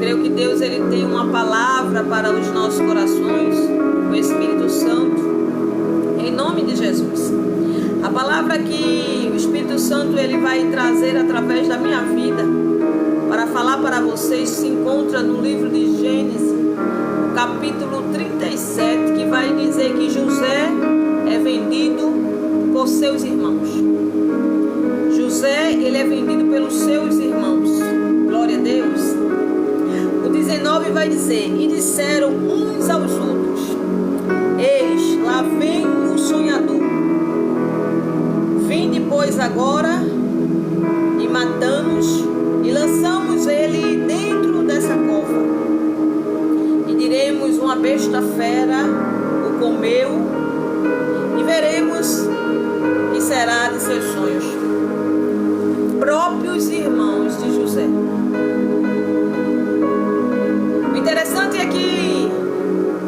creio que Deus ele tem uma palavra para os nossos corações, o Espírito Santo, em nome de Jesus. A palavra que o Espírito Santo ele vai trazer através da minha vida para falar para vocês se encontra no livro de Gênesis, capítulo 37, que vai dizer que José é vendido por seus irmãos. José, ele é vendido pelos seus irmãos. Glória a Deus. O 19 vai dizer: e disseram uns aos outros: eis, lá vem o sonhador. Vinde, pois, agora e matamos e lançamos ele dentro dessa cova. E diremos: uma besta fera o comeu, e veremos que será de seus sonhos. Próprios irmãos de José. O interessante é que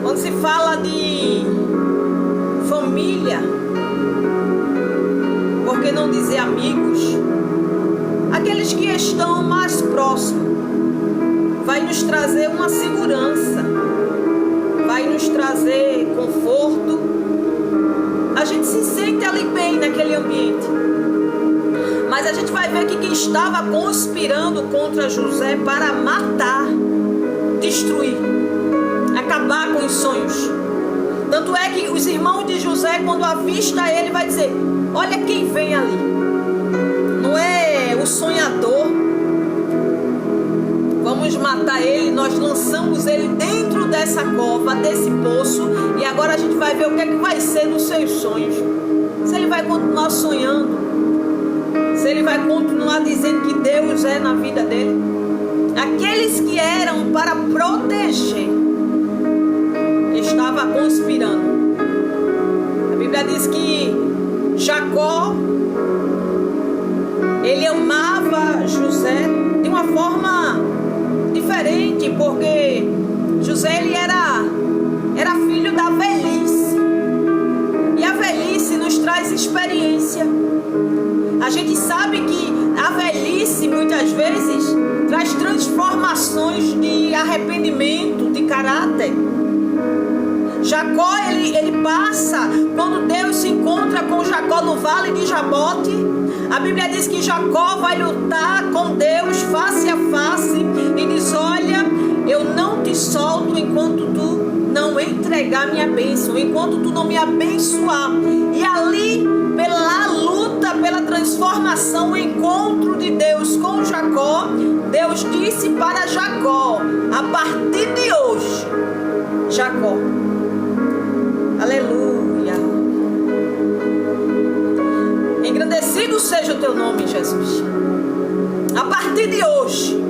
quando se fala de família, por que não dizer amigos, aqueles que estão mais próximos, vai nos trazer uma segurança, vai nos trazer conforto. A gente se sente ali bem naquele ambiente. Mas a gente vai ver que quem estava conspirando contra José para matar, destruir, acabar com os sonhos. Tanto é que os irmãos de José, quando avista ele, vai dizer: olha quem vem ali. Não é o sonhador. Vamos matar ele. Nós lançamos ele dentro dessa cova, desse poço. E agora a gente vai ver o que é que vai ser dos seus sonhos. Se ele vai continuar sonhando, se ele vai continuar dizendo que Deus é na vida dele. Aqueles que eram para proteger estava conspirando. A Bíblia diz que Jacó, ele amava José de uma forma diferente, porque José ele era filho da velhice. E a velhice nos traz experiência. A gente sabe que a velhice muitas vezes traz transformações de arrependimento, de caráter. Jacó, ele passa, quando Deus se encontra com Jacó no vale de Jabote, a Bíblia diz que Jacó vai lutar com Deus face a face e diz: olha, eu não te solto enquanto tu não entregar minha bênção, enquanto tu não me abençoar. E ali, pela luta, pela transformação, o encontro de Deus com Jacó, Deus disse para Jacó: a partir de hoje, Jacó, aleluia, engrandecido seja o teu nome, Jesus. A partir de hoje,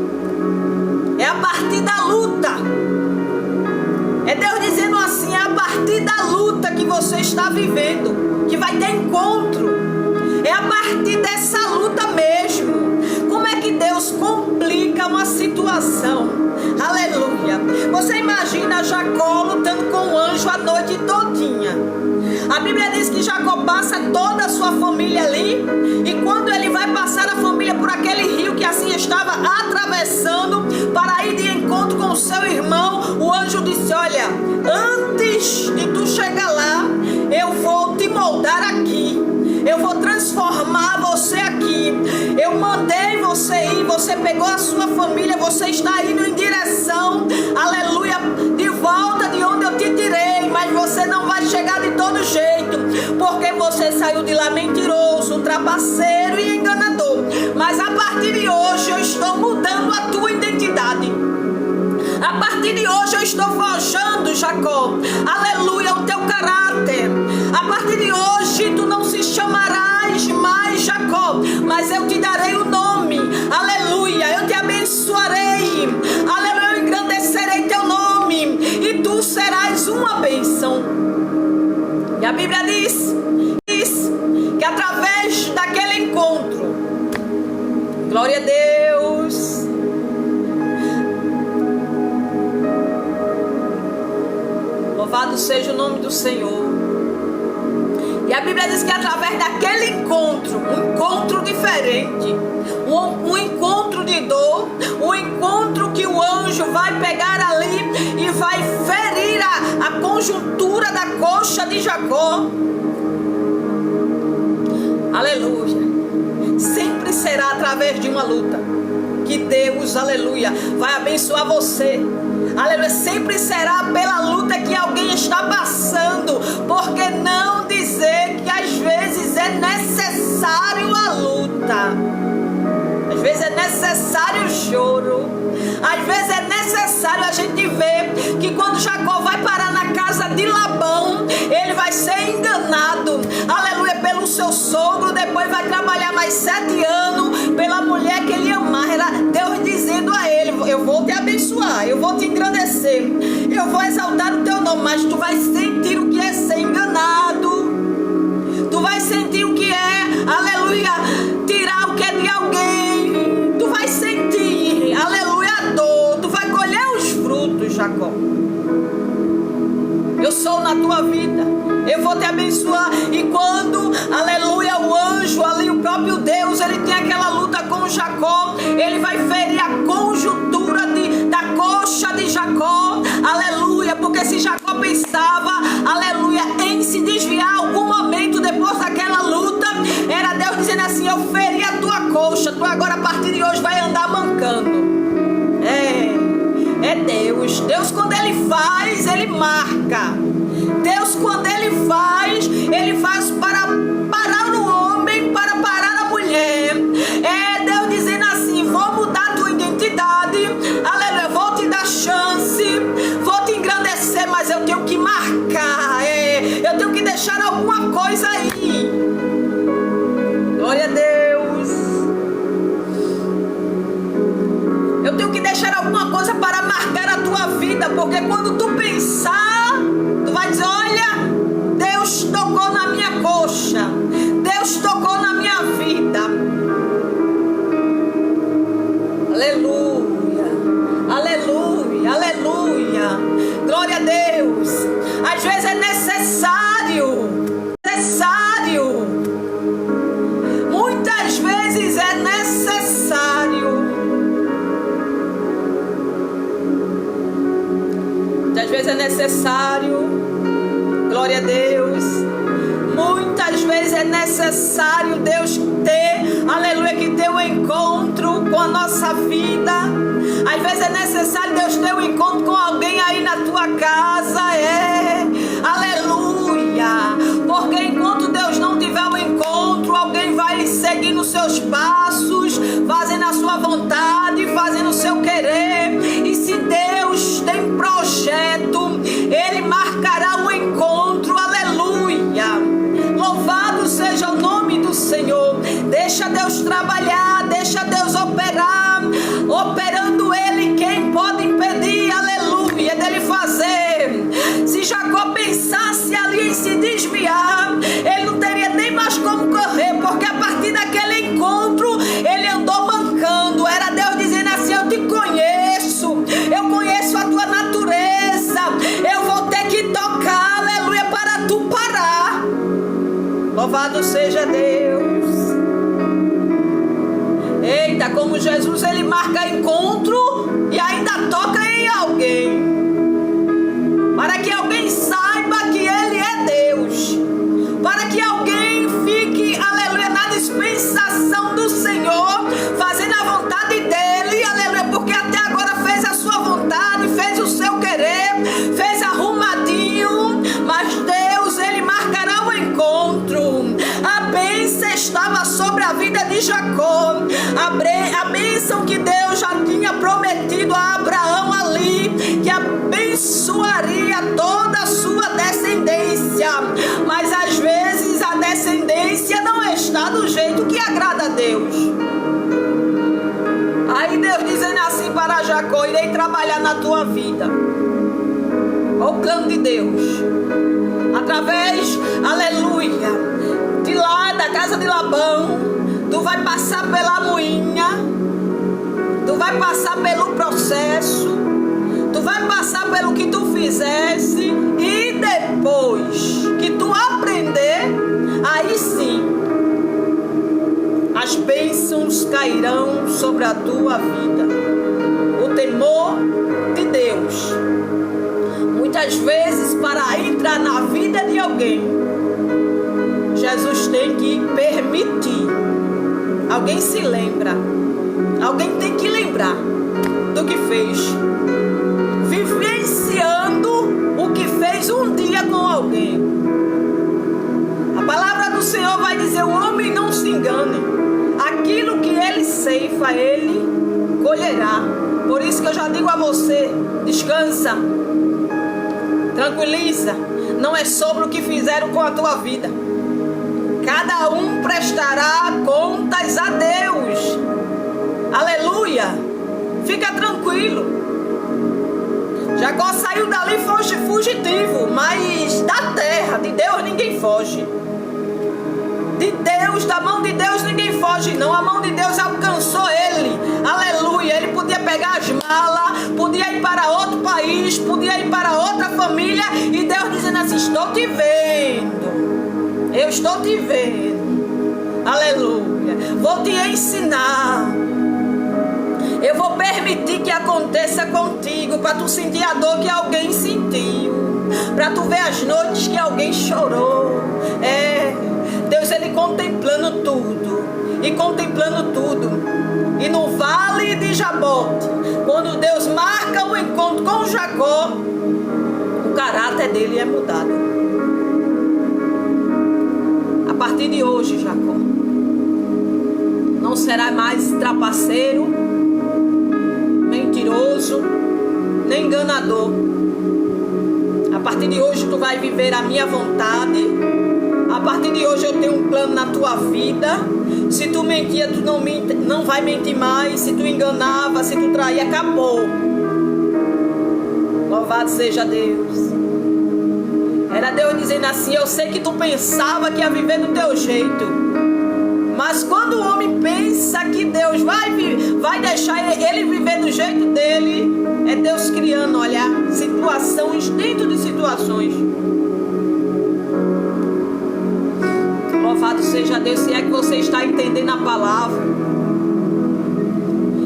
é a partir da luta. É Deus dizendo assim: é a partir da luta que você está vivendo que vai ter encontro. É a partir dessa luta mesmo. Como é que Deus complica uma situação? Aleluia. Você imagina Jacó lutando com o anjo a noite todinha. A Bíblia diz que Jacó passa toda a sua família ali. E quando ele vai passar a família por aquele rio que assim estava atravessando para ir de encontro com o seu irmão, o anjo disse: olha, antes de tu chegar lá, eu vou te moldar aqui. Eu vou transformar você aqui. Eu mandei você ir, você pegou a sua família, você está indo em direção, aleluia, de volta de onde eu te tirei. Mas você não vai chegar de todo jeito, porque você saiu de lá mentiroso, trapaceiro e enganador. Mas a partir de hoje eu estou mudando a tua identidade. A partir de hoje eu estou forjando, Jacó, aleluia, o teu caráter. A partir de hoje tu não se chamarás mais Jacó, mas eu te darei o nome, aleluia, eu te abençoarei, aleluia, eu engrandecerei teu nome e tu serás uma bênção. E a Bíblia diz que através daquele encontro, glória a Deus, louvado seja o nome do Senhor. E a Bíblia diz que através daquele encontro, um encontro diferente, um encontro de dor, um encontro que o anjo vai vai pegar ali e vai ferir a conjuntura da coxa de Jacó. Aleluia. Sempre será através de uma luta que Deus, aleluia, vai abençoar você. Aleluia. Sempre será pela luta que alguém está passando. Por que não dizer que às vezes é necessário a luta? Às vezes é necessário o choro. Às vezes é necessário a gente ver que quando Jacó vai parar na casa de Labão, ele vai ser enganado, aleluia, pelo seu sogro. Depois vai trabalhar mais 7 anos pela mulher que ele amava. Era Deus dizendo a ele: eu vou te abençoar, eu vou te engrandecer, eu vou exaltar o teu nome. Mas tu vai sentir o que é ser enganado. Tu vai sentir o que é, aleluia, tirar o que é de alguém. Tu vai sentir, aleluia, a dor. Tu vai colher os frutos, Jacó. Eu sou na tua vida, eu vou te abençoar. E quando, aleluia, o anjo ali, o próprio Deus, ele tem aquela luta com Jacó, ele vai ferir a conjuntura da coxa de Jacó, aleluia. Porque se Jacó pensava, aleluia, em se desviar algum momento depois daquela luta, era Deus dizendo assim: eu feri a tua coxa, tu agora a partir de hoje vai andar mancando. É Deus. Deus, quando ele faz, ele marca. Deus, quando ele faz para parar no homem, para parar na mulher. É Deus dizendo assim: vou mudar a tua identidade, aleluia, vou te dar chance, vou te engrandecer, mas eu tenho que marcar, eu tenho que deixar alguma coisa aí. Glória a Deus. Eu tenho que deixar alguma coisa para marcar a tua vida, porque quando tu pensar, tu vai dizer: olha, Deus tocou na minha coxa, Deus tocou na minha vida. Aleluia, aleluia, aleluia. Glória a Deus. Às vezes é necessário. Muitas vezes é necessário. Muitas vezes é necessário. Glória a Deus. Muitas vezes é necessário Deus ter, aleluia, que ter um encontro com a nossa vida. Às vezes é necessário Deus ter um encontro com alguém aí na tua casa. Aleluia. Porque enquanto Deus não tiver um encontro, alguém vai seguir nos seus passos, fazendo a sua vontade, fazendo o seu querer. E se Deus tem projeto, ele marcará um encontro. Aleluia. Louvado seja o nome do Senhor. Deixa Deus trabalhar, deixa Deus operar. Operando ele, quem pode impedir, aleluia, dele fazer? Se Jacó pensasse ali em se desviar, ele não teria nem mais como correr, porque a partir daquele encontro ele andou mancando. Era Deus dizendo assim: eu te conheço, eu conheço a tua natureza, eu vou ter que tocar, aleluia, para tu parar. Louvado seja Deus. Eita, como Jesus, ele marca encontro e ainda toca em alguém, para que alguém saiba que ele é Deus, para que alguém fique, aleluia, na dispensação do Senhor, fazendo a vontade dele, aleluia, porque até agora fez a sua vontade, fez o seu querer, fez arrumadinho, mas Deus, ele marcará o encontro. A bênção estava sobre a vida de Jacó, a bênção que Deus já tinha prometido a Abraão ali, que abençoaria toda a sua descendência. Mas às vezes a descendência não está do jeito que agrada a Deus. Aí Deus dizendo assim para Jacó: irei trabalhar na tua vida. Olha o plano de Deus. Através, aleluia, de lá da casa de Labão, tu vai passar pela moinha, tu vai passar pelo processo, tu vai passar pelo que tu fizesse, e depois que tu aprender, aí sim as bênçãos cairão sobre a tua vida. O temor de Deus. Muitas vezes, para entrar na vida de alguém, Jesus tem que permitir. Alguém se lembra. Alguém tem que lembrar do que fez. Vivenciando o que fez um dia com alguém. A palavra do Senhor vai dizer: o homem não se engane. Aquilo que ele ceifa, ele colherá. Por isso que eu já digo a você: descansa, tranquiliza. Não é sobre o que fizeram com a tua vida. Cada um prestará contas a Deus. Aleluia. Fica tranquilo. Jacó saiu dali fugitivo, mas da terra de Deus ninguém foge. De Deus, da mão de Deus ninguém foge não. A mão de Deus alcançou ele. Aleluia. Ele podia pegar as malas, podia ir para outro país, podia ir para outra família, e Deus dizendo assim: estou te vendo. Eu estou te vendo. Aleluia. Vou te ensinar. Eu vou permitir que aconteça contigo, para tu sentir a dor que alguém sentiu, para tu ver as noites que alguém chorou. Deus, ele contemplando tudo, e contemplando tudo. E no vale de Jabote, quando Deus marca o encontro com Jacó, o caráter dele é mudado. A partir de hoje, Jacó não será mais trapaceiro, mentiroso, nem enganador. A partir de hoje tu vai viver a minha vontade. A partir de hoje eu tenho um plano na tua vida. Se tu mentia, tu não vai mentir mais. Se tu enganava, se tu traía, acabou. Louvado seja Deus. Era Deus dizendo assim: eu sei que tu pensava que ia viver do teu jeito, mas quando o homem pensa que Deus vai deixar ele viver do jeito dele, é Deus criando, olha, situações dentro de situações. Louvado seja Deus, se é que você está entendendo a palavra.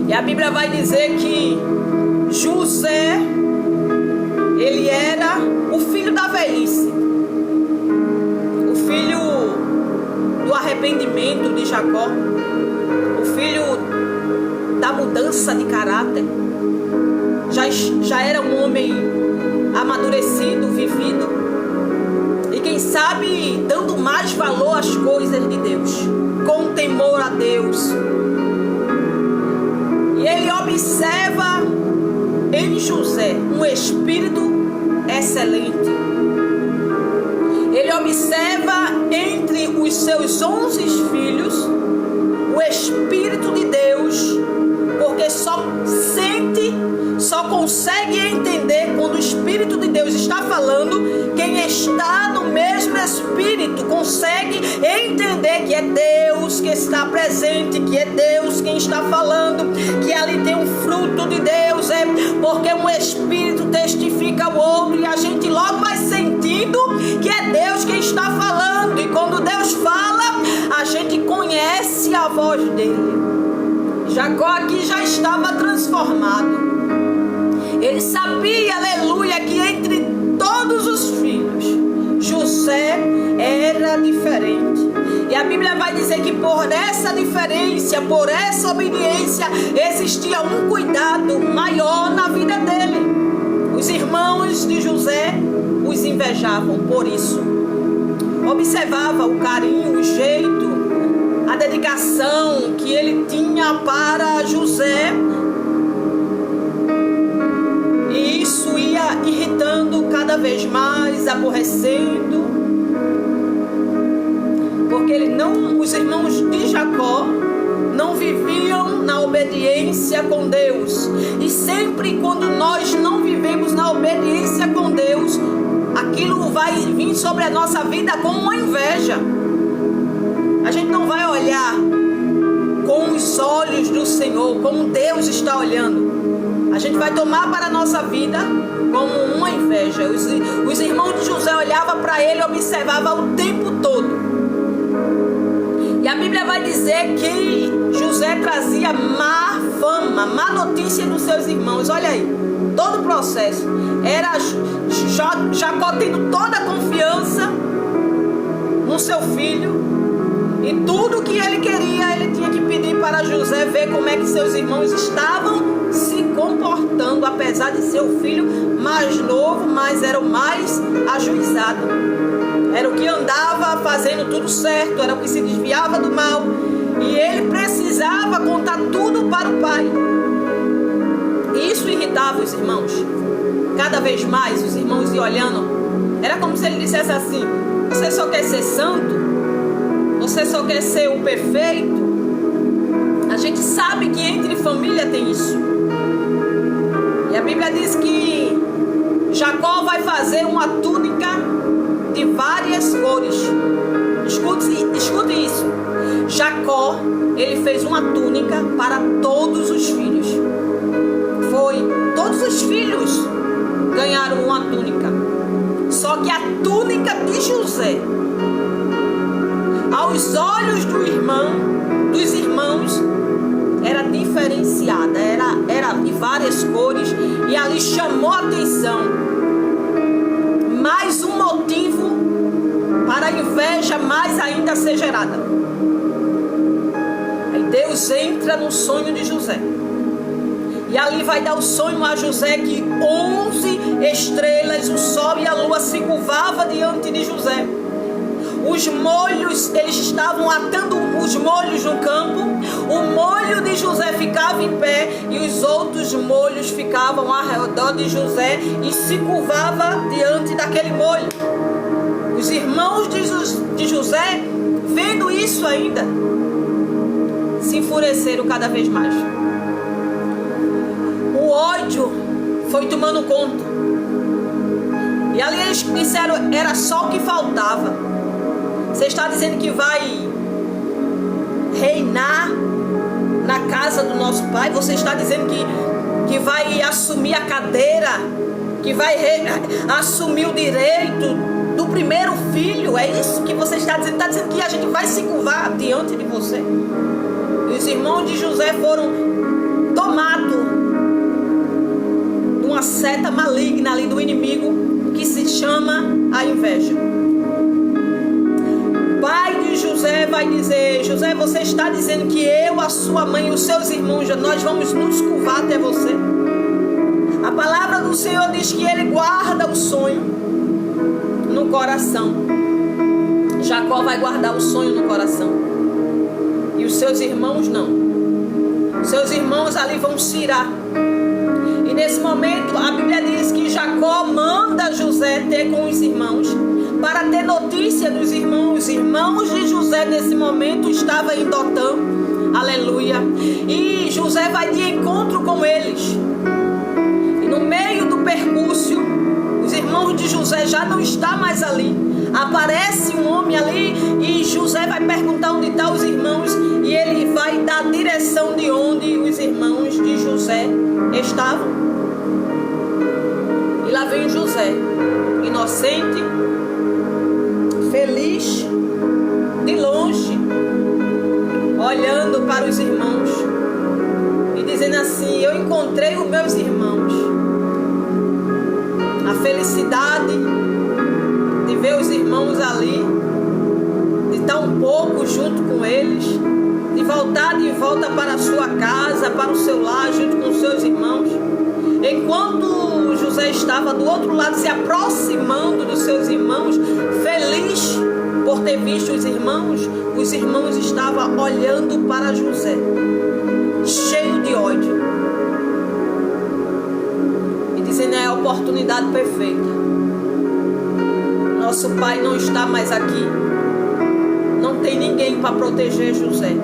E a Bíblia vai dizer que José, ele era o filho da velhice, o filho do arrependimento de Jacó, o filho da mudança de caráter. Já era um homem amadurecido, vivido, e quem sabe dando mais valor às coisas de Deus, com temor a Deus. E ele observa em José um espírito excelente. Ele observa entre os seus 11 filhos o Espírito de Deus, porque só consegue entender quando o Espírito de Deus está falando. Quem está no mesmo Espírito consegue entender que é Deus que está presente, que é Deus quem está falando, que ali tem um fruto de Deus, porque um Espírito testifica o outro, e a gente logo vai sentindo que é Deus quem está falando. E quando Deus fala, a gente conhece a voz dele. Jacó aqui já estava transformado. Ele sabia, aleluia, que entre todos os filhos, José era diferente. E a Bíblia vai dizer que por essa diferença, por essa obediência, existia um cuidado maior na vida dele. Os irmãos de José os invejavam por isso. Observava o carinho, o jeito, a dedicação que ele tinha para José. E isso ia irritando cada vez mais, aborrecendo. Porque os irmãos de Jacó não viviam na obediência com Deus. E sempre quando nós não vivemos na obediência com Deus, aquilo vai vir sobre a nossa vida como uma inveja. A gente não vai olhar com os olhos do Senhor, como Deus está olhando. A gente vai tomar para a nossa vida como uma inveja. Os irmãos de José olhavam para ele e observavam o tempo todo. E a Bíblia vai dizer que José trazia má fama, má notícia dos seus irmãos. Olha aí, todo o processo. Era Jacó tendo toda a confiança no seu filho. E tudo que ele queria, ele tinha que pedir para José ver como é que seus irmãos estavam se comportando, apesar de ser o filho mais novo, mas era o mais ajuizado. Era o que andava fazendo tudo certo, era o que se desviava do mal. E ele precisava contar tudo para o pai. E isso irritava os irmãos. Cada vez mais os irmãos iam olhando. Era como se ele dissesse assim: você só quer ser santo? Você só quer ser o perfeito? A gente sabe que entre família tem isso. E a Bíblia diz que Jacó vai fazer uma túnica de várias cores. Escute isso. Jacó, ele fez uma túnica para todos os filhos. Todos os filhos ganharam uma túnica. Só que a túnica de José, aos olhos dos irmãos, era diferenciada, era de várias cores, e ali chamou a atenção. Mais um motivo para a inveja mais ainda ser gerada. Aí Deus entra no sonho de José, e ali vai dar o sonho a José que 11 estrelas, o sol e a lua se curvavam diante de José. Os molhos, eles estavam atando os molhos no campo. O molho de José ficava em pé e os outros molhos ficavam ao redor de José e se curvava diante daquele molho. Os irmãos de José, vendo isso ainda, se enfureceram cada vez mais. O ódio foi tomando conta. E ali eles disseram, era só o que faltava. Você está dizendo que vai reinar na casa do nosso pai? Você está dizendo que vai assumir a cadeira, que vai assumir o direito do primeiro filho? É isso que você está dizendo? Está dizendo que a gente vai se curvar diante de você? E os irmãos de José foram tomados de uma seta maligna ali do inimigo, que se chama a inveja. O pai de José vai dizer: José, você está dizendo que eu, a sua mãe e os seus irmãos, nós vamos nos curvar até você? A palavra do Senhor diz que ele guarda o sonho no coração. Jacó vai guardar o sonho no coração, e os seus irmãos não. Seus irmãos ali vão se irar. E nesse momento a Bíblia diz que Jacó manda José ter com os irmãos, para ter notícia dos irmãos. Os irmãos de José nesse momento estavam em Dotã, aleluia, e José vai de encontro com eles. E no meio do percurso, os irmãos de José já não estão mais ali. Aparece um homem ali e José vai perguntar onde estão os irmãos, e ele vai dar a direção de onde os irmãos de José estavam. E lá vem José, inocente, feliz, de longe, olhando para os irmãos e dizendo assim: eu encontrei os meus irmãos. A felicidade de ver os irmãos ali, de estar um pouco junto com eles, de voltar de volta para a sua casa, para o seu lar, junto com os seus irmãos. Enquanto José estava do outro lado, se aproximando dos seus irmãos, feliz por ter visto os irmãos estavam olhando para José, cheio de ódio, e dizendo: é a oportunidade perfeita. Nosso pai não está mais aqui, não tem ninguém para proteger José.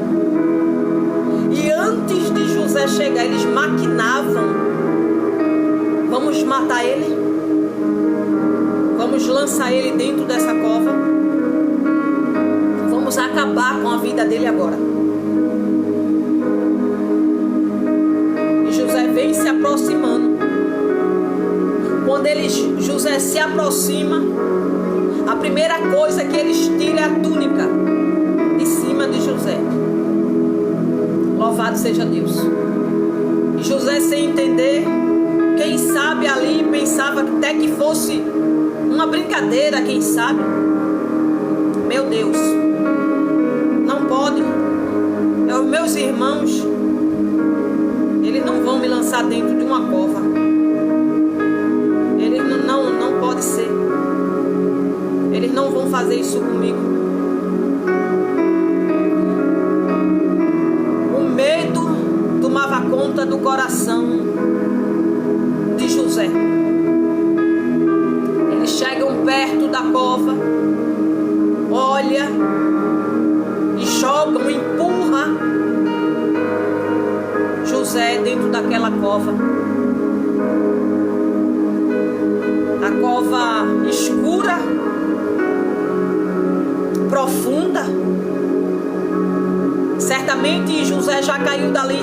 E antes de José chegar, eles maquinavam: vamos matar ele, vamos lançar ele dentro dessa cova, vamos acabar com a vida dele agora. E José vem se aproximando. Quando José se aproxima, a primeira coisa que eles tiram é a túnica de cima de José. Louvado seja Deus. E José, sem entender, quem sabe ali pensava até que fosse uma brincadeira, quem sabe. Meu Deus, não pode. Os meus irmãos, eles não vão me lançar dentro de uma cova. Eles não pode ser. Eles não vão fazer isso comigo. O medo tomava conta do coração de José. Eles chegam perto da cova, olha e jogam, empurra José dentro daquela cova. A cova escura, profunda. Certamente José já caiu dali.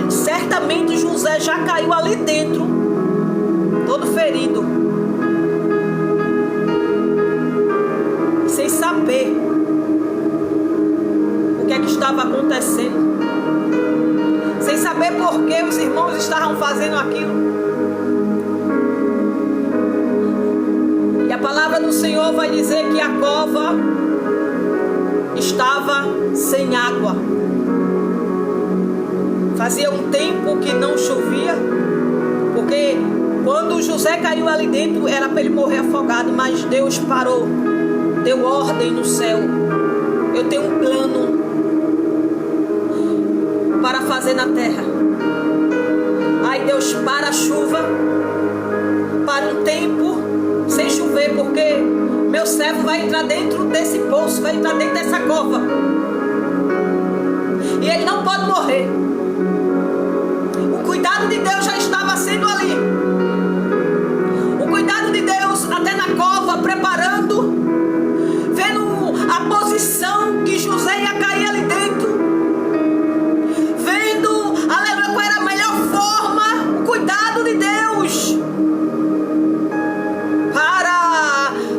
Certamente José já caiu ali dentro, todo ferido, sem saber o que é que estava acontecendo, sem saber por que os irmãos estavam fazendo aquilo. E a palavra do Senhor vai dizer que a cova estava sem água. Fazia um tempo que não chovia, porque quando José caiu ali dentro era para ele morrer afogado, mas Deus parou, deu ordem no céu. Eu tenho um plano para fazer na terra. Aí Deus para a chuva, para um tempo sem chover, porque meu servo vai entrar dentro desse poço, vai entrar dentro dessa cova, e ele não pode morrer. O cuidado de Deus já estava sendo ali. O cuidado de Deus até na cova, preparando, vendo a posição que José ia cair ali dentro, vendo, aleluia, qual era a melhor forma. O cuidado de Deus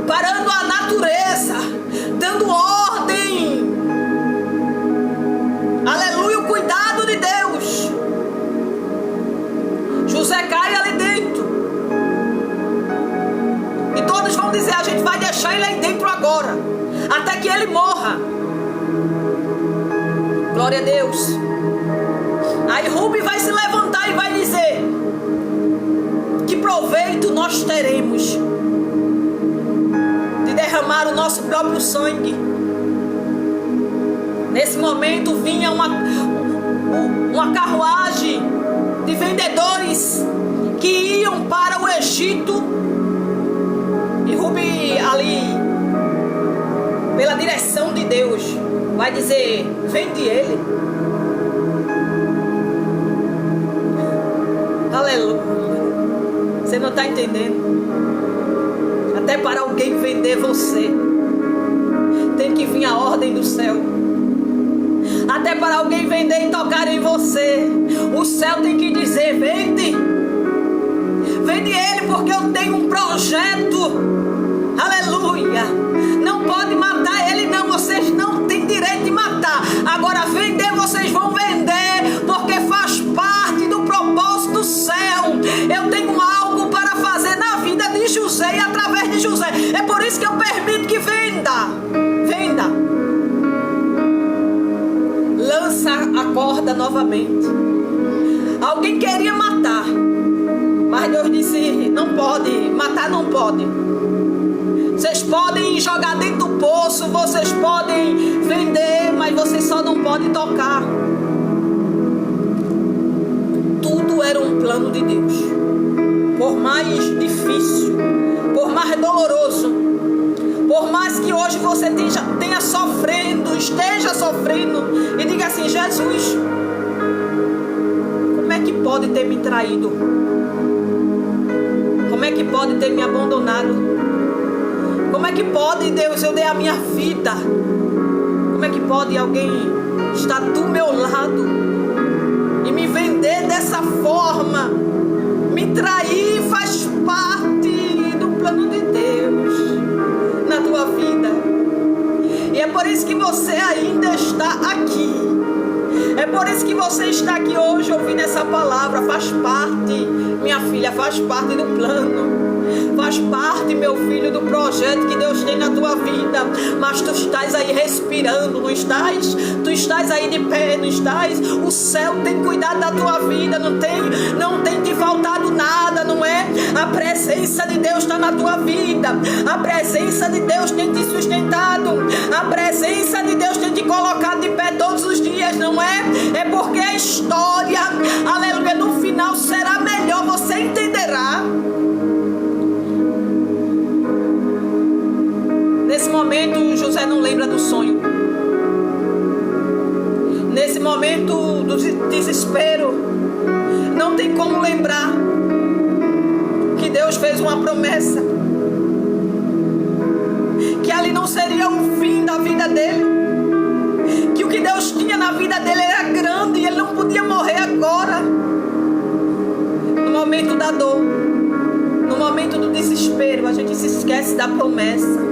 parando a natureza, dando ordem, aleluia, o cuidado de Deus. José cai ali dentro, e todos vão dizer: a gente vai deixar ele aí dentro agora, até que ele morra. Glória a Deus. Aí Rubem vai se levantar e vai dizer: que proveito nós teremos de derramar o nosso próprio sangue? Nesse momento vinha uma carruagem de vendedores que iam para o Egito, e Rubem ali, pela direção de Deus, vai dizer: vende ele. Aleluia. Você não está entendendo? Até para alguém vender você, tem que vir a ordem do céu. Até para alguém vender e tocar em você, o céu tem que dizer: vende. Vende ele, porque eu tenho um projeto. Aleluia. Não pode matar ele, não. Vocês não têm direito de matar. Agora vender, vocês vão vender, porque faz parte do propósito do céu. Eu tenho algo para fazer na vida de José e através de José. É por isso que eu permito que venda. Venda. Lança a corda novamente. Alguém queria matar, mas Deus disse: não pode, matar não pode. Vocês podem jogar dentro do poço, vocês podem vender, mas vocês só não podem tocar. Tudo era um plano de Deus. Por mais difícil, por mais doloroso, por mais que hoje você tenha sofrendo, esteja sofrendo, e diga assim: Jesus, como é que pode ter me traído? Como é que pode ter me abandonado? Como é que pode, Deus, eu dei a minha vida? Como é que pode alguém estar do meu lado e me vender dessa forma? Me trair faz parte do plano de Deus na tua vida. E é por isso que você ainda está aqui. É por isso que você está aqui hoje ouvindo essa palavra. Faz parte, minha filha, faz parte do plano. Faz parte, meu filho, do projeto que Deus tem na tua vida. Mas tu estás aí respirando, não estás? Tu estás aí de pé, não estás? O céu tem cuidado da tua vida, não tem te faltado nada, não é? A presença de Deus está na tua vida. A presença de Deus tem te sustentado. A presença de Deus tem te colocado de pé todos os dias, não é? É porque a história, aleluia, no final será melhor, você entenderá. Nesse momento, José não lembra do sonho. Nesse momento do desespero, não tem como lembrar que Deus fez uma promessa, que ali não seria o fim da vida dele, que o que Deus tinha na vida dele era grande e ele não podia morrer agora. No momento da dor, no momento do desespero, a gente se esquece da promessa.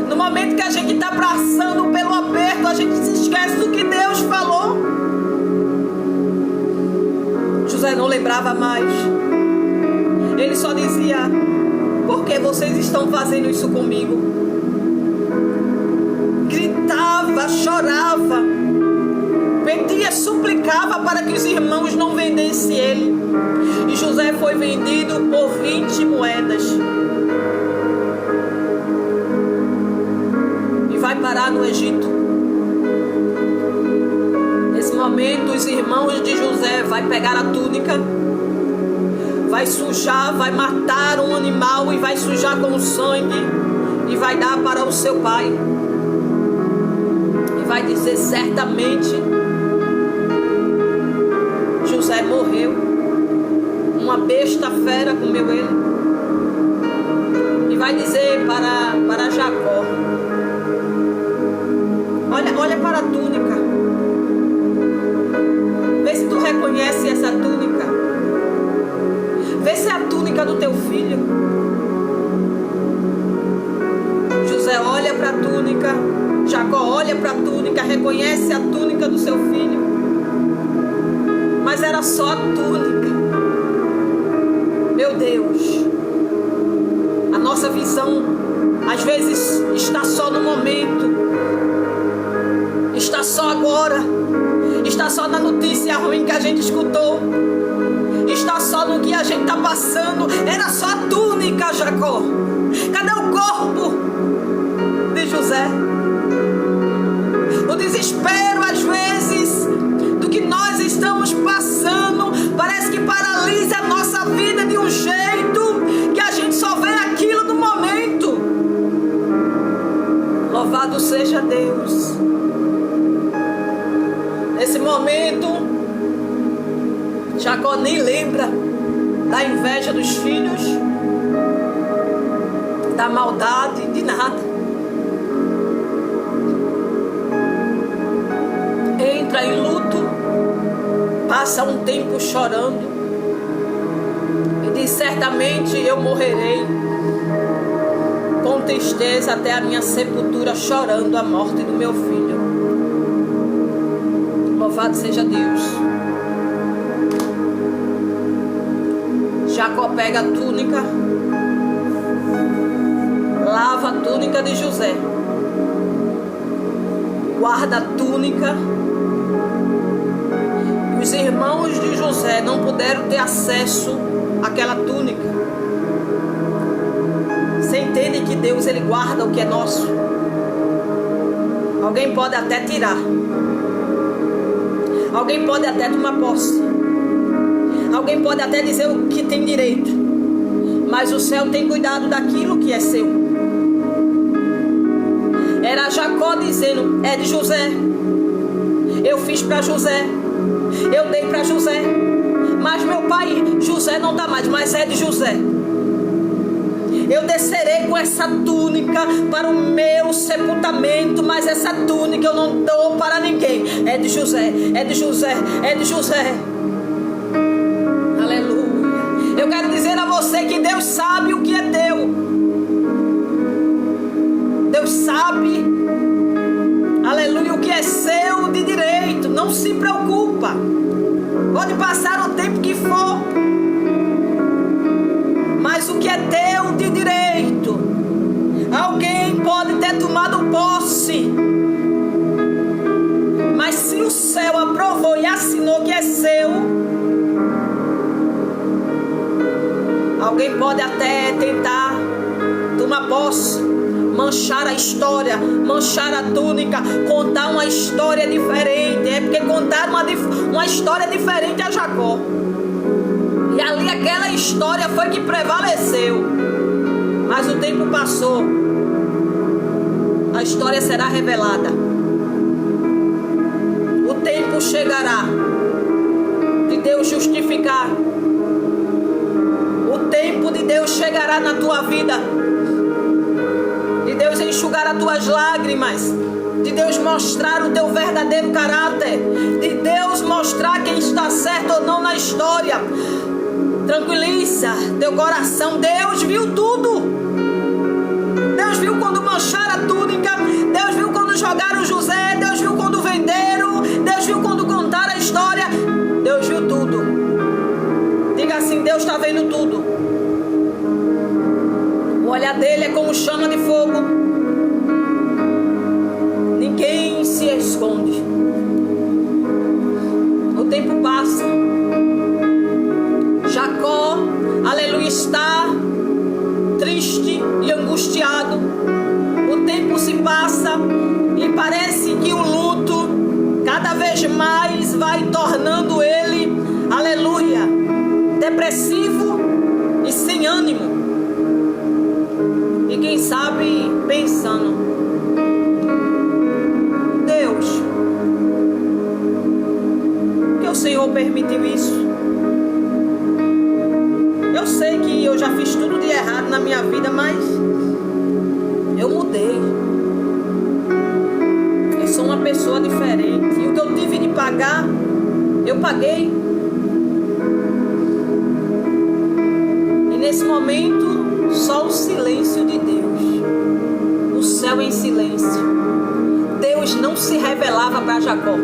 No momento que a gente está passando pelo aperto, a gente se esquece do que Deus falou. José não lembrava mais. Ele só dizia: por que vocês estão fazendo isso comigo? Gritava, chorava, pedia, suplicava para que os irmãos não vendessem ele. E José foi vendido por 20 moedas. Vai parar no Egito. Nesse momento, os irmãos de José vai pegar a túnica, vai sujar, vai matar um animal e vai sujar com sangue e vai dar para o seu pai. E vai dizer: certamente José morreu, uma besta fera comeu ele. E vai dizer para Jacó: olha para a túnica. Vê se tu reconhece essa túnica. Vê se é a túnica do teu filho. José olha para a túnica. Jacó olha para a túnica, reconhece a túnica do seu filho. Mas era só a túnica. Meu Deus. A nossa visão às vezes está só no momento. Está só agora. Está só na notícia ruim que a gente escutou. Está só no que a gente está passando. Era só a túnica, Jacó. Cadê o corpo de José? O desespero, às vezes, do que nós estamos passando, parece que paralisa a nossa vida de um jeito que a gente só vê aquilo no momento. Louvado seja Deus. Nesse momento, Jacó nem lembra da inveja dos filhos, da maldade, de nada. Entra em luto, passa um tempo chorando e diz: certamente eu morrerei com tristeza até a minha sepultura, chorando a morte do meu filho. Louvado seja Deus. Jacó pega a túnica, lava a túnica de José, guarda a túnica. Os irmãos de José não puderam ter acesso àquela túnica. Você entende que Deus, ele guarda o que é nosso? Alguém pode até tirar. Alguém pode até tomar posse. Alguém pode até dizer o que tem direito. Mas o céu tem cuidado daquilo que é seu. Era Jacó dizendo: é de José. Eu fiz para José. Eu dei para José. Mas meu pai, José não dá mais, mas é de José. Eu descerei com essa túnica para o meu sepultamento, mas essa túnica eu não dou para ninguém. É de José, é de José, é de José. Aleluia. Eu quero dizer a você que Deus sabe o que é teu. Deus sabe, aleluia, o que é seu de direito. não se preocupa. Pode passar o tempo que for. Mas o que é teu de direito, alguém pode ter tomado posse. Mas se o céu aprovou e assinou que é seu, alguém pode até tentar tomar posse, manchar a história, manchar a túnica, contar uma história diferente. É porque contaram uma história diferente a Jacó. E ali aquela história foi que prevaleceu. Mas o tempo passou. A história será revelada. O tempo chegará de Deus justificar. O tempo de Deus chegará na tua vida. De Deus enxugar as tuas lágrimas. De Deus mostrar o teu verdadeiro caráter. De Deus mostrar quem está certo ou não na história. Tranquiliza teu coração. Deus viu tudo. Deus viu quando mancharam a túnica. Deus viu quando jogaram José. Deus viu quando venderam. Deus viu quando contaram a história. Deus viu tudo. Diga assim: Deus está vendo tudo. O olhar dele é como chama de fogo. Ninguém se esconde. O tempo passa. Jacó, aleluia, está triste e angustiado. O tempo se passa e parece que o luto cada vez mais vai tornando ele, aleluia, depressivo e sem ânimo. E quem sabe pensando: Deus, por que o Senhor permitiu isso? Eu sei que eu já fiz tudo de errado na minha vida, mas eu mudei. Eu sou uma pessoa diferente. E o que eu tive de pagar, eu paguei. E nesse momento, só o silêncio de Deus. O céu em silêncio. Deus não se revelava para Jacó.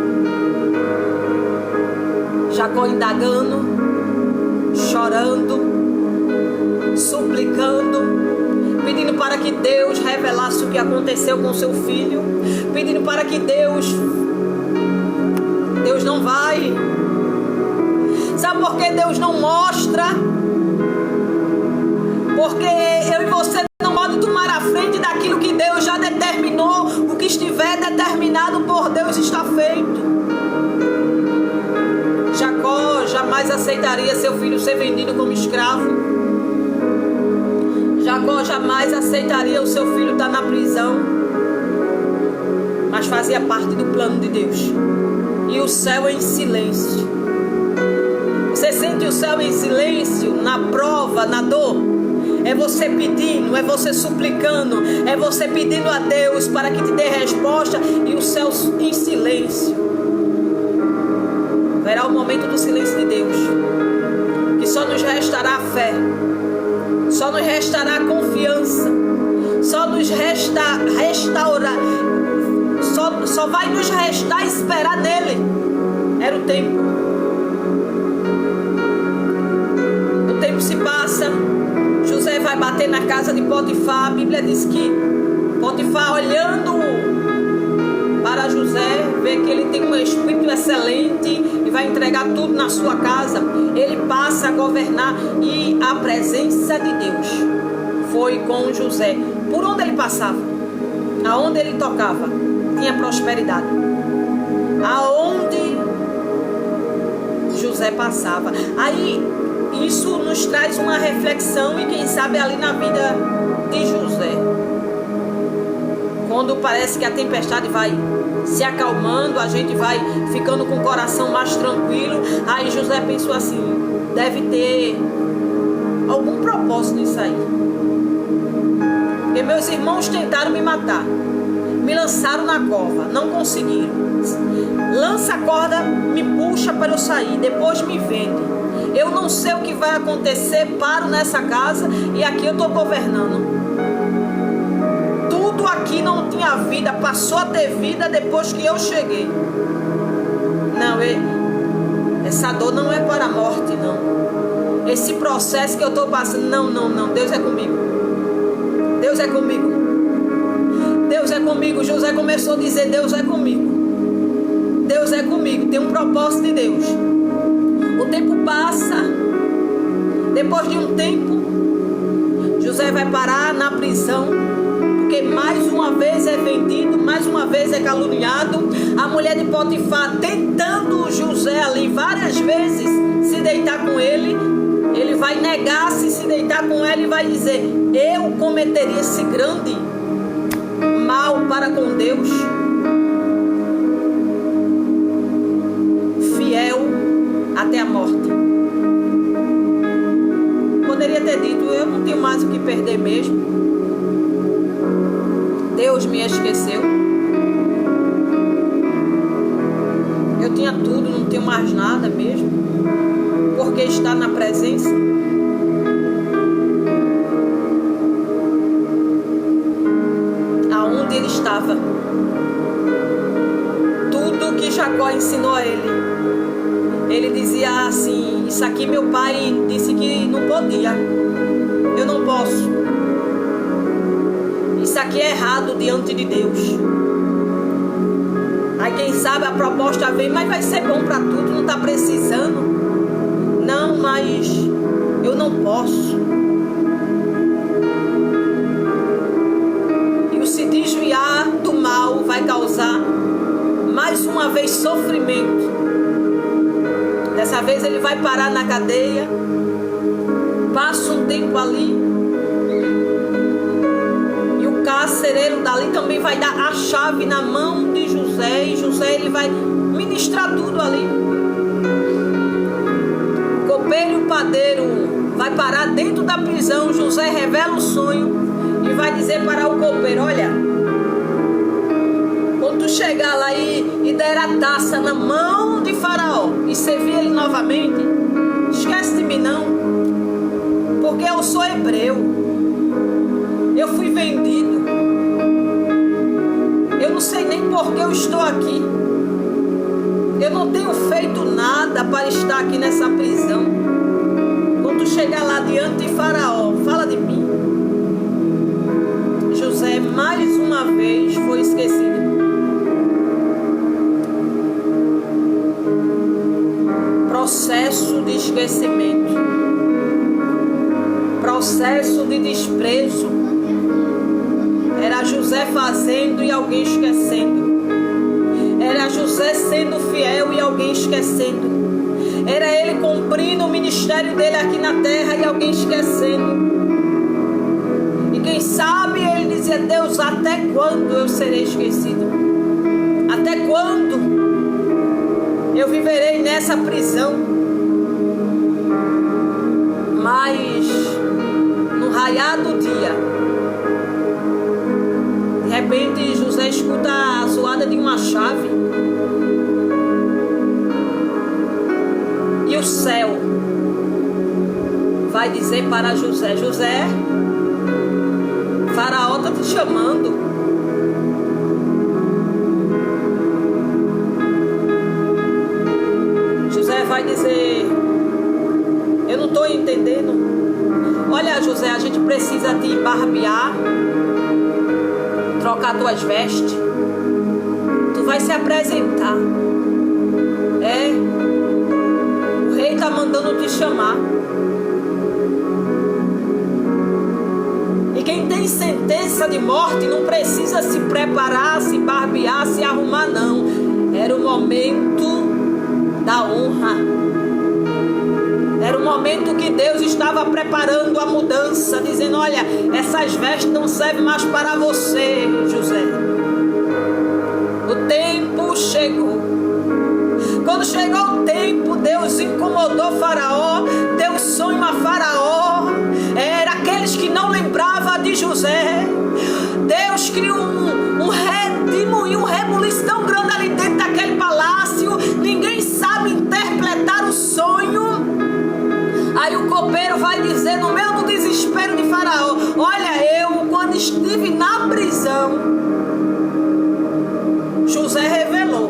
Jacó indagando, chorando, suplicando, pedindo para que Deus revelasse o que aconteceu com seu filho, pedindo para que Deus não vai. Sabe por que Deus não mostra? Porque eu e você não podemos tomar a frente daquilo que Deus já determinou. O que estiver determinado por Deus está feito. Jacó jamais aceitaria seu filho ser vendido como escravo. Jacó jamais aceitaria o seu filho estar na prisão. Mas fazia parte do plano de Deus. E o céu em silêncio. Você sente o céu em silêncio na prova, na dor? É você pedindo, é você suplicando, é você pedindo a Deus para que te dê resposta. E o céu em silêncio. Verá o momento do silêncio de Deus. Que só nos restará a fé. Só nos restará a confiança. Só nos resta restaurar. Só vai nos restar esperar nele. Era o tempo. O tempo se passa. José vai bater na casa de Potifar. A Bíblia diz que Potifar, olhando para José, vê que ele tem um espírito excelente e vai entregar tudo na sua casa. Ele passa a governar e a presença de Deus foi com José. Por onde ele passava, aonde ele tocava, tinha prosperidade. Aonde José passava. Aí isso nos traz uma reflexão e quem sabe ali na vida de José. Quando parece que a tempestade vai se acalmando, a gente vai ficando com o coração mais tranquilo. Aí José pensou assim: deve ter algum propósito nisso aí. Porque meus irmãos tentaram me matar, me lançaram na cova, não conseguiram. Lança a corda, me puxa para eu sair, depois me vende. Eu não sei o que vai acontecer, paro nessa casa e aqui eu estou governando. Tudo aqui não tinha vida, passou a ter vida depois que eu cheguei. Não, essa dor não é para a morte, não. Esse processo que eu estou passando, não. Deus é comigo. Deus é comigo. Deus é comigo. José começou a dizer: Deus é comigo. Deus é comigo. Tem um propósito de Deus. O tempo passa. Depois de um tempo, José vai parar na prisão, porque mais uma vez é vendido, mais uma vez é caluniado. A mulher de Potifar tentando José ali várias vezes se deitar com ele. Ele vai negar se deitar com ela e vai dizer: eu cometeria esse grande mal para com Deus. Fiel até a morte. Poderia ter dito: eu não tenho mais o que perder mesmo. Deus me esqueceu. Eu tinha tudo, não tenho mais nada mesmo. Porque está na presença. Aonde ele estava, tudo que Jacó ensinou a ele, ele dizia assim: isso aqui meu pai disse que não podia, eu não posso, isso aqui é errado diante de Deus. Aí quem sabe a proposta vem: mas vai ser bom para tudo, não está precisando. Não, mas eu não posso. E o se desviar do mal vai causar mais uma vez sofrimento. Dessa vez ele vai parar na cadeia, passa um tempo ali, e o carcereiro dali também vai dar a chave na mão de José, e José ele vai ministrar tudo ali. O copeiro e o padeiro vai parar dentro da prisão. José revela o sonho e vai dizer para o copeiro: olha, quando tu chegar lá e der a taça na mão de Faraó e servir ele novamente, esquece de mim não, porque eu sou hebreu, eu fui vendido, eu não sei nem por que eu estou aqui, eu não tenho feito nada para estar aqui nessa prisão. Quando tu chegar lá diante de Faraó, fala de mim. José mais uma vez foi esquecido. Processo de esquecimento, processo de desprezo. Era José fazendo e alguém esquecendo. Era José sendo fiel e alguém esquecendo. Era ele cumprindo o ministério dele aqui na terra e alguém esquecendo. E quem sabe ele dizia: Deus, até quando eu serei esquecido? Até quando eu viverei nessa prisão? Mas no raiar do dia, de repente José escuta a zoada de uma chave. E o céu vai dizer para José: José, Faraó está te chamando. José vai dizer: eu não estou entendendo. Olha, José, a gente precisa te barbear, trocar tuas vestes. Tu vai se apresentar. O rei está mandando te chamar. E quem tem sentença de morte não precisa se preparar, se barbear, se arrumar, não. Era o momento da honra. Era o momento que Deus estava preparando a mudança, dizendo: olha, essas vestes não servem mais para você, José. O tempo chegou. Quando chegou o tempo, Deus incomodou Faraó, deu sonho a Faraó. Era aqueles que não lembravam de José. Deus criou um redemoinho, um rebuliço tão grande ali dentro daquele palácio. Ninguém sabe interpretar o sonho. Aí o copeiro vai dizer, no meio do desespero de Faraó: olha, eu quando estive na prisão, José revelou.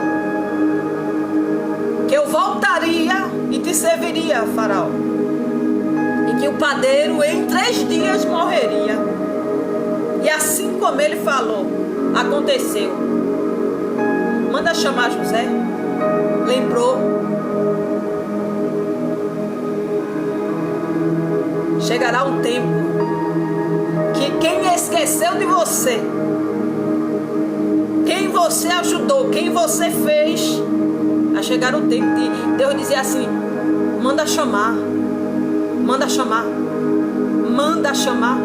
te serviria, Faraó. E que o padeiro em 3 dias morreria. E assim como ele falou, aconteceu. Manda chamar José. Lembrou. Chegará um tempo que quem esqueceu de você, quem você ajudou, quem você fez, vai chegar o tempo de Deus dizer assim: manda chamar, manda chamar, manda chamar.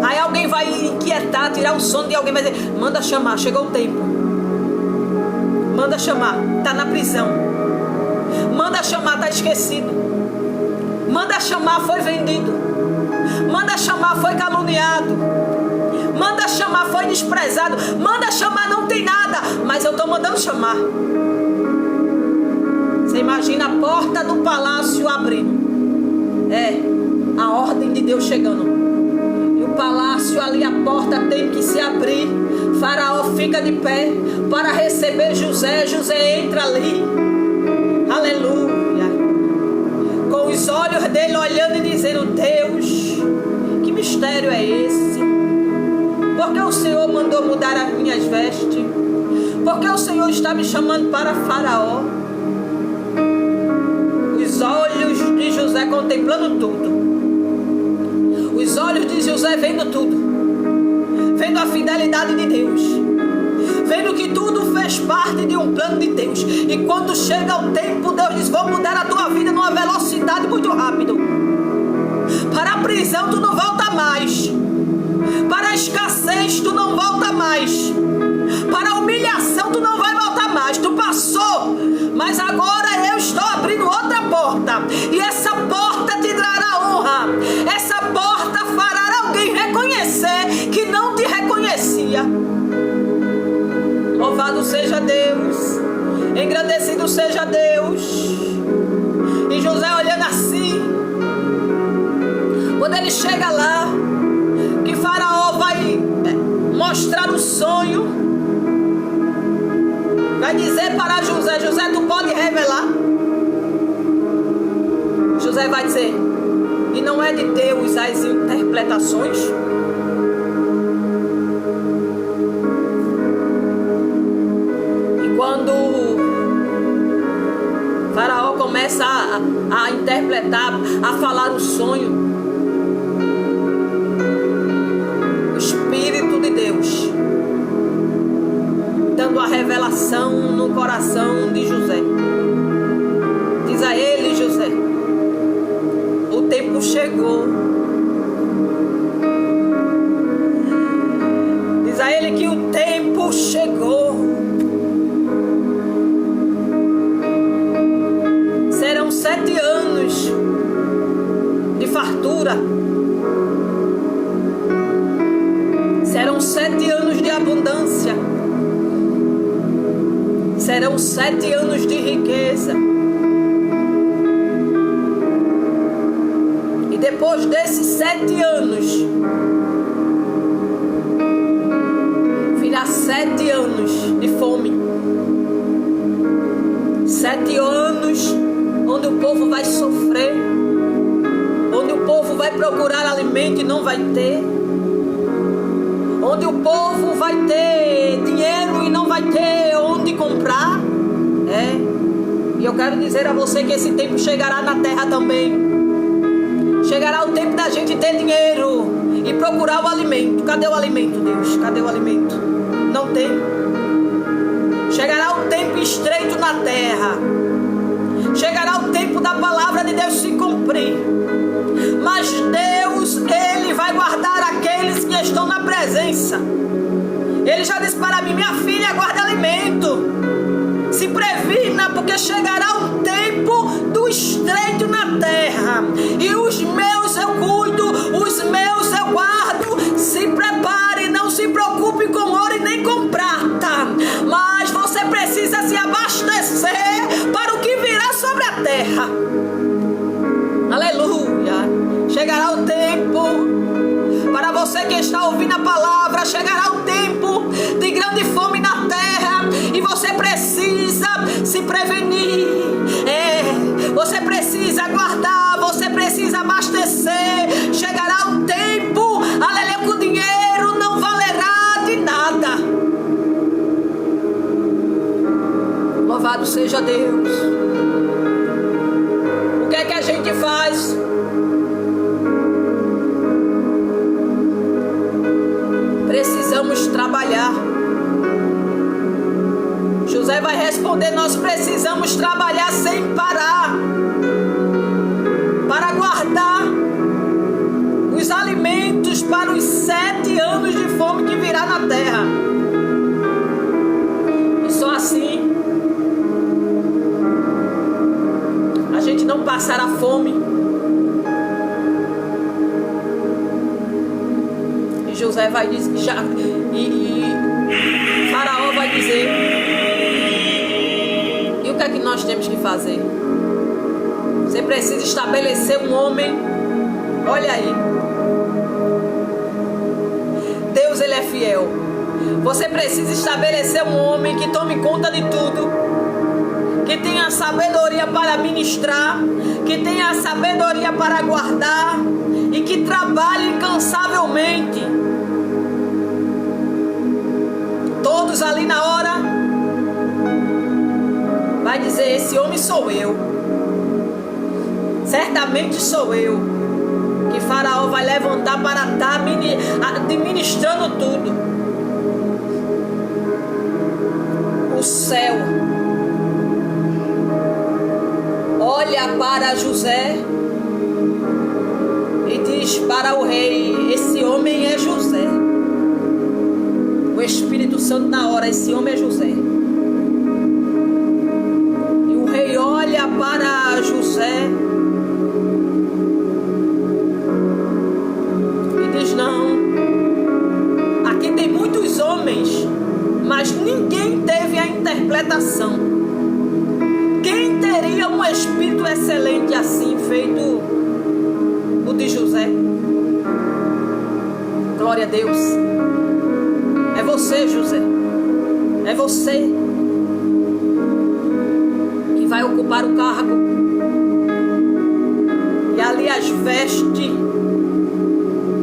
Aí alguém vai inquietar, tirar o sono de alguém, vai dizer: manda chamar, chegou o tempo. Manda chamar, está na prisão. Manda chamar, está esquecido. Manda chamar, foi vendido. Manda chamar, foi caluniado. Manda chamar, foi desprezado. Manda chamar, não tem nada, mas eu estou mandando chamar. Você imagina a porta do palácio abrindo. É, a ordem de Deus chegando. E o palácio ali, a porta tem que se abrir. Faraó fica de pé para receber José. José entra ali. Aleluia. Com os olhos dele olhando e dizendo: Deus, que mistério é esse? Porque o Senhor mandou mudar as minhas vestes? Porque o Senhor está me chamando para Faraó? Os olhos de José contemplando tudo. Os olhos de José vendo tudo. Vendo a fidelidade de Deus. Vendo que tudo fez parte de um plano de Deus. E quando chega o tempo, Deus diz: vou mudar a tua vida numa velocidade muito rápida. Para a prisão tu não volta mais. Para a escassez tu não volta mais. Para a humilhação tu não vai voltar mais. Tu passou, mas agora eu estou abrindo outra porta. E essa porta te trará honra. Essa porta fará alguém reconhecer que não te reconhecia. Louvado seja Deus, engrandecido seja Deus. E José olhando assim, quando ele chega lá, que Faraó vai mostrar o sonho, vai dizer para José: José, tu pode revelar? José vai dizer: e não é de Deus as interpretações? Quando Faraó começa a interpretar, a falar o sonho, o Espírito de Deus dando a revelação no coração de José, diz a ele: José, o tempo chegou. Diz a ele que o tempo chegou. Serão 7 anos de fartura. Serão 7 anos de abundância. Serão 7 anos de riqueza. E depois desses 7 anos, virá 7 anos de fome. 7 anos onde o povo vai sofrer, onde o povo vai procurar alimento e não vai ter, onde o povo vai ter dinheiro e não vai ter onde comprar. E eu quero dizer a você que esse tempo chegará na terra também. Chegará o tempo da gente ter dinheiro e procurar o alimento. Cadê o alimento, Deus? Cadê o alimento? Não tem. Chegará o tempo estreito na terra. Chegará o tempo da palavra de Deus se cumprir. Mas Deus, Ele vai guardar aqueles que estão na presença. Ele já disse para mim: minha filha, guarda alimento. Se previna, porque chegará um tempo do estreito na terra. E os meus eu cuido, os meus eu guardo. Se prepare, não se preocupe com ouro e nem com prata. Mas você precisa se abastecer para o que virá sobre a terra. Aleluia. Chegará o tempo, para você que está ouvindo a palavra, chegará o tempo de grande fome na terra. E você precisa se prevenir. que virá na terra. E só assim a gente não passará fome. E José vai dizer, Faraó vai dizer: e o que é que nós temos que fazer? Você precisa estabelecer um homem. Olha aí, Deus, ele é fiel. Você precisa estabelecer um homem que tome conta de tudo, que tenha sabedoria para ministrar, que tenha sabedoria para guardar e que trabalhe incansavelmente. Todos ali na hora vai dizer: esse homem sou eu, certamente sou eu, que Faraó vai levantar para estar administrando tudo. O céu olha para José e diz para o rei: esse homem é José. O Espírito Santo na hora: esse homem é José. E o rei olha para José e diz: não, aqui tem muitos homens, mas ninguém teve a interpretação. Quem teria um espírito excelente assim, feito o de José? Glória a Deus. É você, José. É você que vai ocupar o cargo. E ali as vestes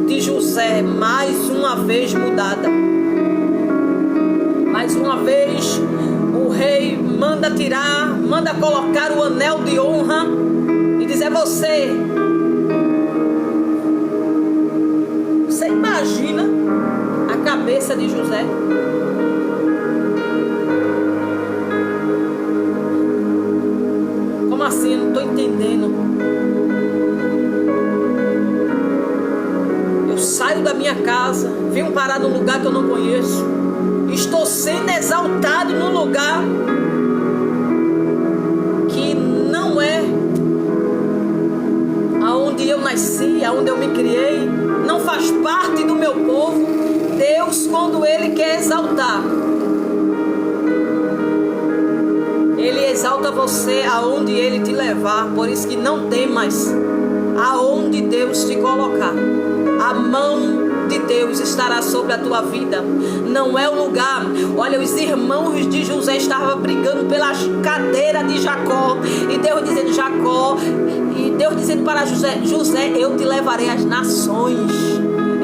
de José, mais uma vez mudada. Mais uma vez o rei manda tirar, manda colocar o anel de honra e diz: é você. Você imagina a cabeça de José? Como assim? Eu não estou entendendo. Eu saio da minha casa, venho parar num lugar que eu não conheço, estou sendo exaltado num lugar que não é aonde eu nasci, aonde eu me criei, não faz parte do meu povo. Deus, quando Ele quer exaltar, Ele exalta você aonde Ele te levar. Por isso que não temas aonde Deus te colocar. A mão de Deus estará sobre a tua vida. Não é o lugar. Olha, os irmãos de José estavam brigando pelas cadeiras de Jacó, e Deus dizendo: Jacó, e Deus dizendo para José: José, eu te levarei às nações.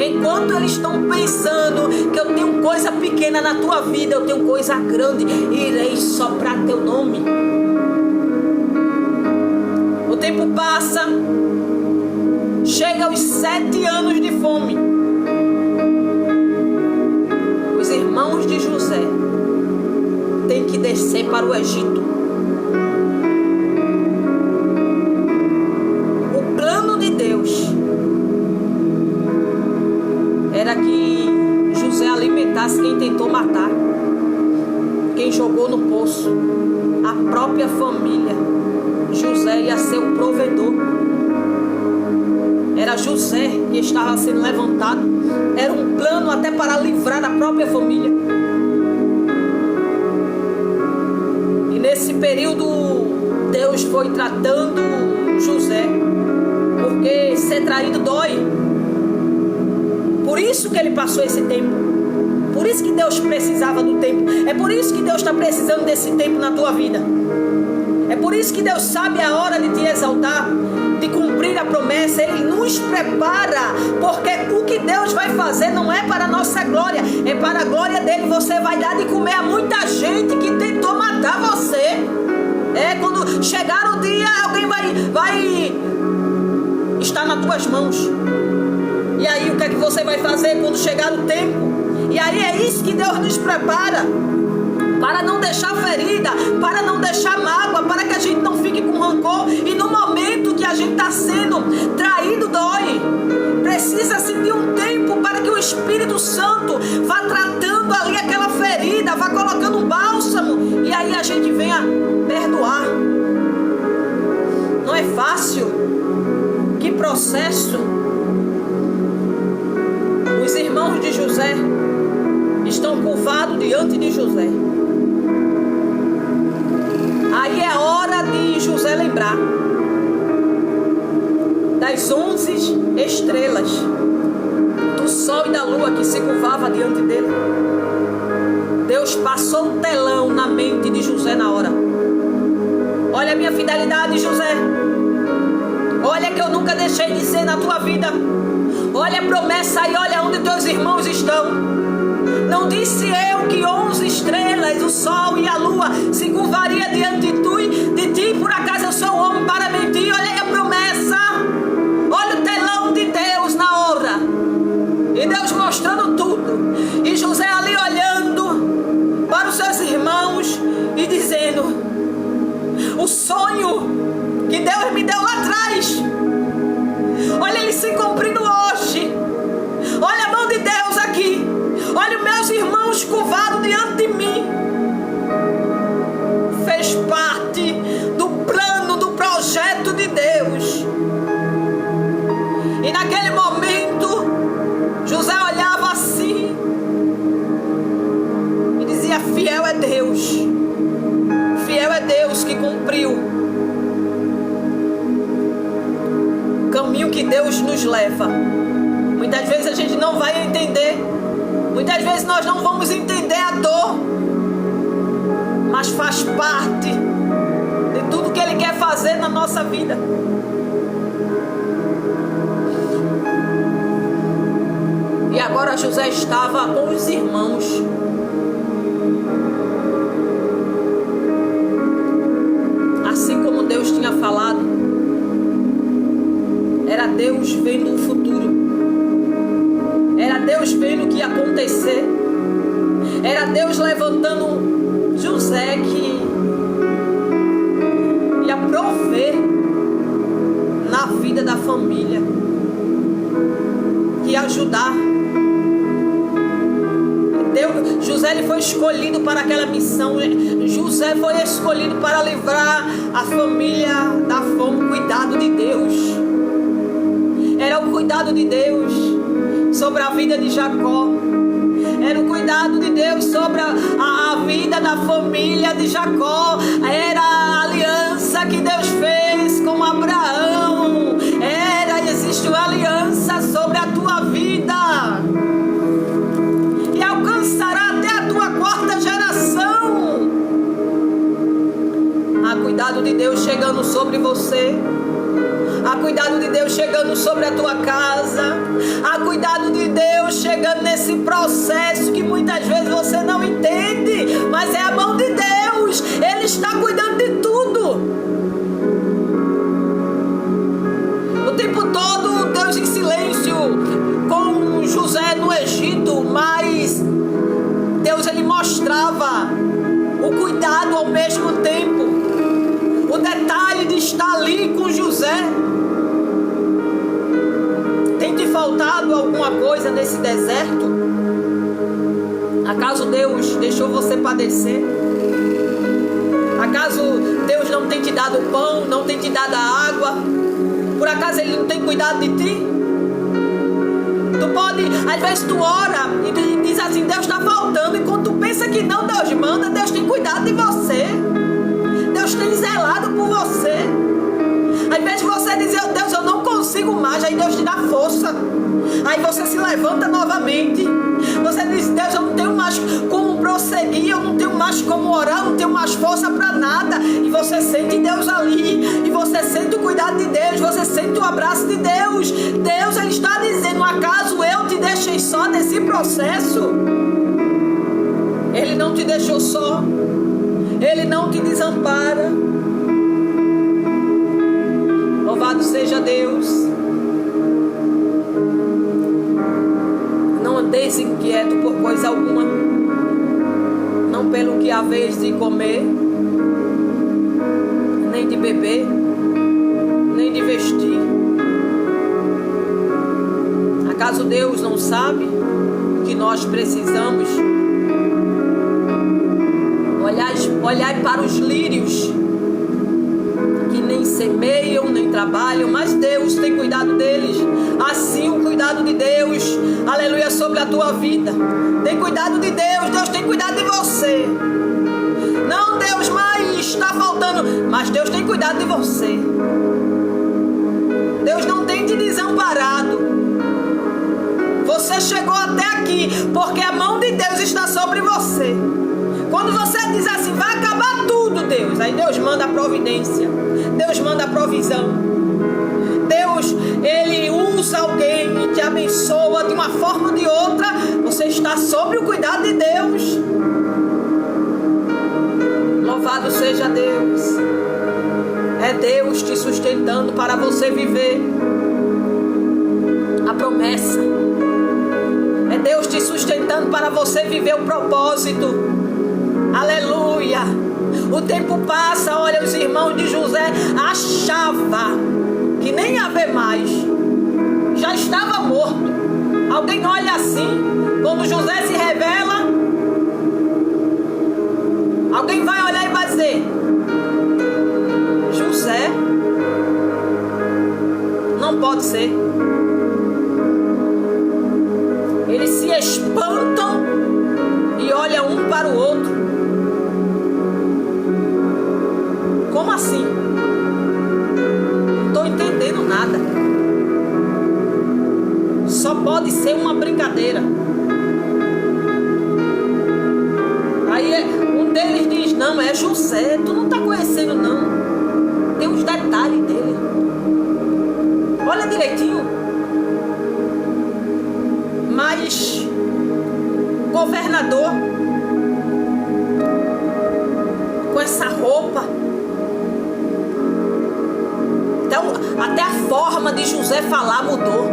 Enquanto eles estão pensando que eu tenho coisa pequena na tua vida, eu tenho coisa grande, irei soprar teu nome. O tempo passa, chega aos 7 anos de fome. Os irmãos de José têm que descer para o Egito. O plano de Deus era que José alimentasse quem tentou matar, quem jogou no poço, a própria família. José ia ser o provedor. Era José que estava sendo levantado. Era um plano até para livrar a própria família. E nesse período Deus foi tratando José, porque ser traído dói. Por isso que ele passou esse tempo. Por isso que Deus precisava do tempo. É por isso que Deus está precisando desse tempo na tua vida. É por isso que Deus sabe a hora de te exaltar, de cumprir a promessa. Ele nos prepara, porque o que Deus vai fazer não é para a nossa glória, é para a glória dele. Você vai dar de comer a muita gente que tentou matar você. Quando chegar o dia, alguém vai estar nas tuas mãos. E aí o que é que você vai fazer quando chegar o tempo? E aí é isso que Deus nos prepara, para não deixar ferida, para não deixar mágoa, para que a gente não fique com rancor. E no momento que a gente está sendo traído, dói. Precisa-se de um tempo para que o Espírito Santo vá tratando ali aquela ferida, vá colocando um bálsamo, e aí a gente venha perdoar. Não é fácil. Que processo. Os irmãos de José estão curvados diante de José. Aí é hora de José lembrar das 11 estrelas, do sol e da lua que se curvava diante dele. Deus passou um telão na mente de José na hora. Olha a minha fidelidade, José. Olha que eu nunca deixei de ser na tua vida. Olha a promessa aí, olha onde teus irmãos estão. Não disse eu que 11 estrelas, o sol e a lua se curvaria diante de ti, por acaso eu sou um homem para mentir? Olha aí a promessa. Olha o telão de Deus na hora. E Deus mostrando tudo. E José ali olhando para os seus irmãos e dizendo: o sonho que Deus me deu lá atrás, olha ele se cumprindo hoje. Olha a mão de Deus aqui. Olha os meus irmãos curvados diante de mim. Fez parte do plano, do projeto de Deus. E naquele momento José olhava assim e dizia: fiel é Deus. Fiel é Deus que cumpriu o caminho que Deus nos leva. Muitas vezes a gente não vai entender. Muitas vezes nós não vamos entender a dor, mas faz parte de tudo que Ele quer fazer na nossa vida. E agora José estava com os irmãos. Assim como Deus tinha falado, era Deus vendo o futuro. Era Deus vendo o que ia acontecer. Era Deus levantando José que ia prover na vida da família, que ia ajudar. José ele foi escolhido para aquela missão. José foi escolhido para livrar a família da fome. Cuidado de Deus. Era o cuidado de Deus sobre a vida de Jacó. Era o cuidado de Deus sobre a vida da família de Jacó. Era a aliança que Deus fez com Abraão. Existe uma aliança sobre a tua vida. E alcançará até a tua quarta geração. Há cuidado de Deus chegando sobre você. Há cuidado de Deus chegando sobre a tua casa. Há cuidado de Deus chegando nesse processo que muitas vezes você não entende, mas é a mão de Deus. Ele está cuidando de tudo. O tempo todo Deus em silêncio com José no Egito, mas Deus ele mostrava o cuidado ao mesmo tempo. O detalhe de estar ali com José. Tem te faltado alguma coisa nesse deserto? Acaso Deus deixou você padecer? Acaso Deus não tem te dado pão, não tem te dado a água? Por acaso Ele não tem cuidado de ti? Tu pode, às vezes tu ora e diz assim: Deus está faltando. E quando tu pensa que não, Deus manda. Deus tem cuidado de você. Deus tem zelado por você. Às vezes você diz: Deus, eu não consigo mais. Aí Deus te dá força. Aí você se levanta novamente. Você diz: Deus, eu não tenho mais como prosseguir. Eu não tenho mais como orar. Eu não tenho mais força para nada. E você sente Deus ali. E você sente o cuidado de Deus. Você sente o abraço de Deus. Deus ele está dizendo: acaso eu te deixei só nesse processo? Ele não te deixou só. Ele não te desampara. Louvado seja Deus. Não andeis inquieto por coisa alguma, não pelo que haveis de comer, nem de beber, nem de vestir. Acaso Deus não sabe? que nós precisamos. Olhai para os lírios, que nem semeiam, nem trabalham, mas Deus tem cuidado deles. Assim o cuidado de Deus, aleluia, sobre a tua vida. Tem cuidado de Deus, Deus tem cuidado de você. Não, Deus, mas está faltando, mas Deus tem cuidado de você. Deus não tem te desamparado. Você chegou até aqui porque a mão de Deus está sobre você. Quando você diz assim, vai acabar tudo, Deus, aí Deus manda a providência, Deus manda a provisão. Deus, Ele usa alguém e te abençoa de uma forma ou de outra. Você está sob o cuidado de Deus. Louvado seja Deus. É Deus te sustentando para você viver a promessa. É Deus te sustentando para você viver o propósito. Aleluia. O tempo passa, olha, os irmãos de José achavam que nem ia ver mais, já estava morto. Alguém olha assim, quando José se revela, alguém vai olhar e vai dizer, José, não pode ser. Eles se espantam e olham um para o outro. Como assim? Não estou entendendo nada. Só pode ser uma brincadeira. Aí um deles diz, não, é José, tu não está conhecendo não. Tem uns detalhes dele. Olha direitinho. Mas governador com essa roupa, até a forma de José falar mudou.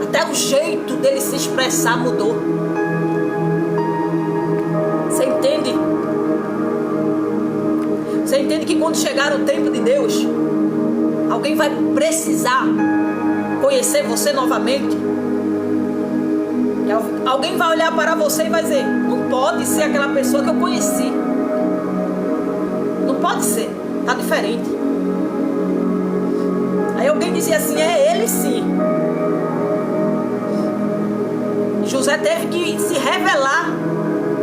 Até o jeito dele se expressar mudou. Você entende? Você entende que quando chegar o tempo de Deus, alguém vai precisar conhecer você novamente. Alguém vai olhar para você e vai dizer, não pode ser aquela pessoa que eu conheci. Não pode ser, está diferente. Aí alguém dizia assim, é ele sim. José teve que se revelar.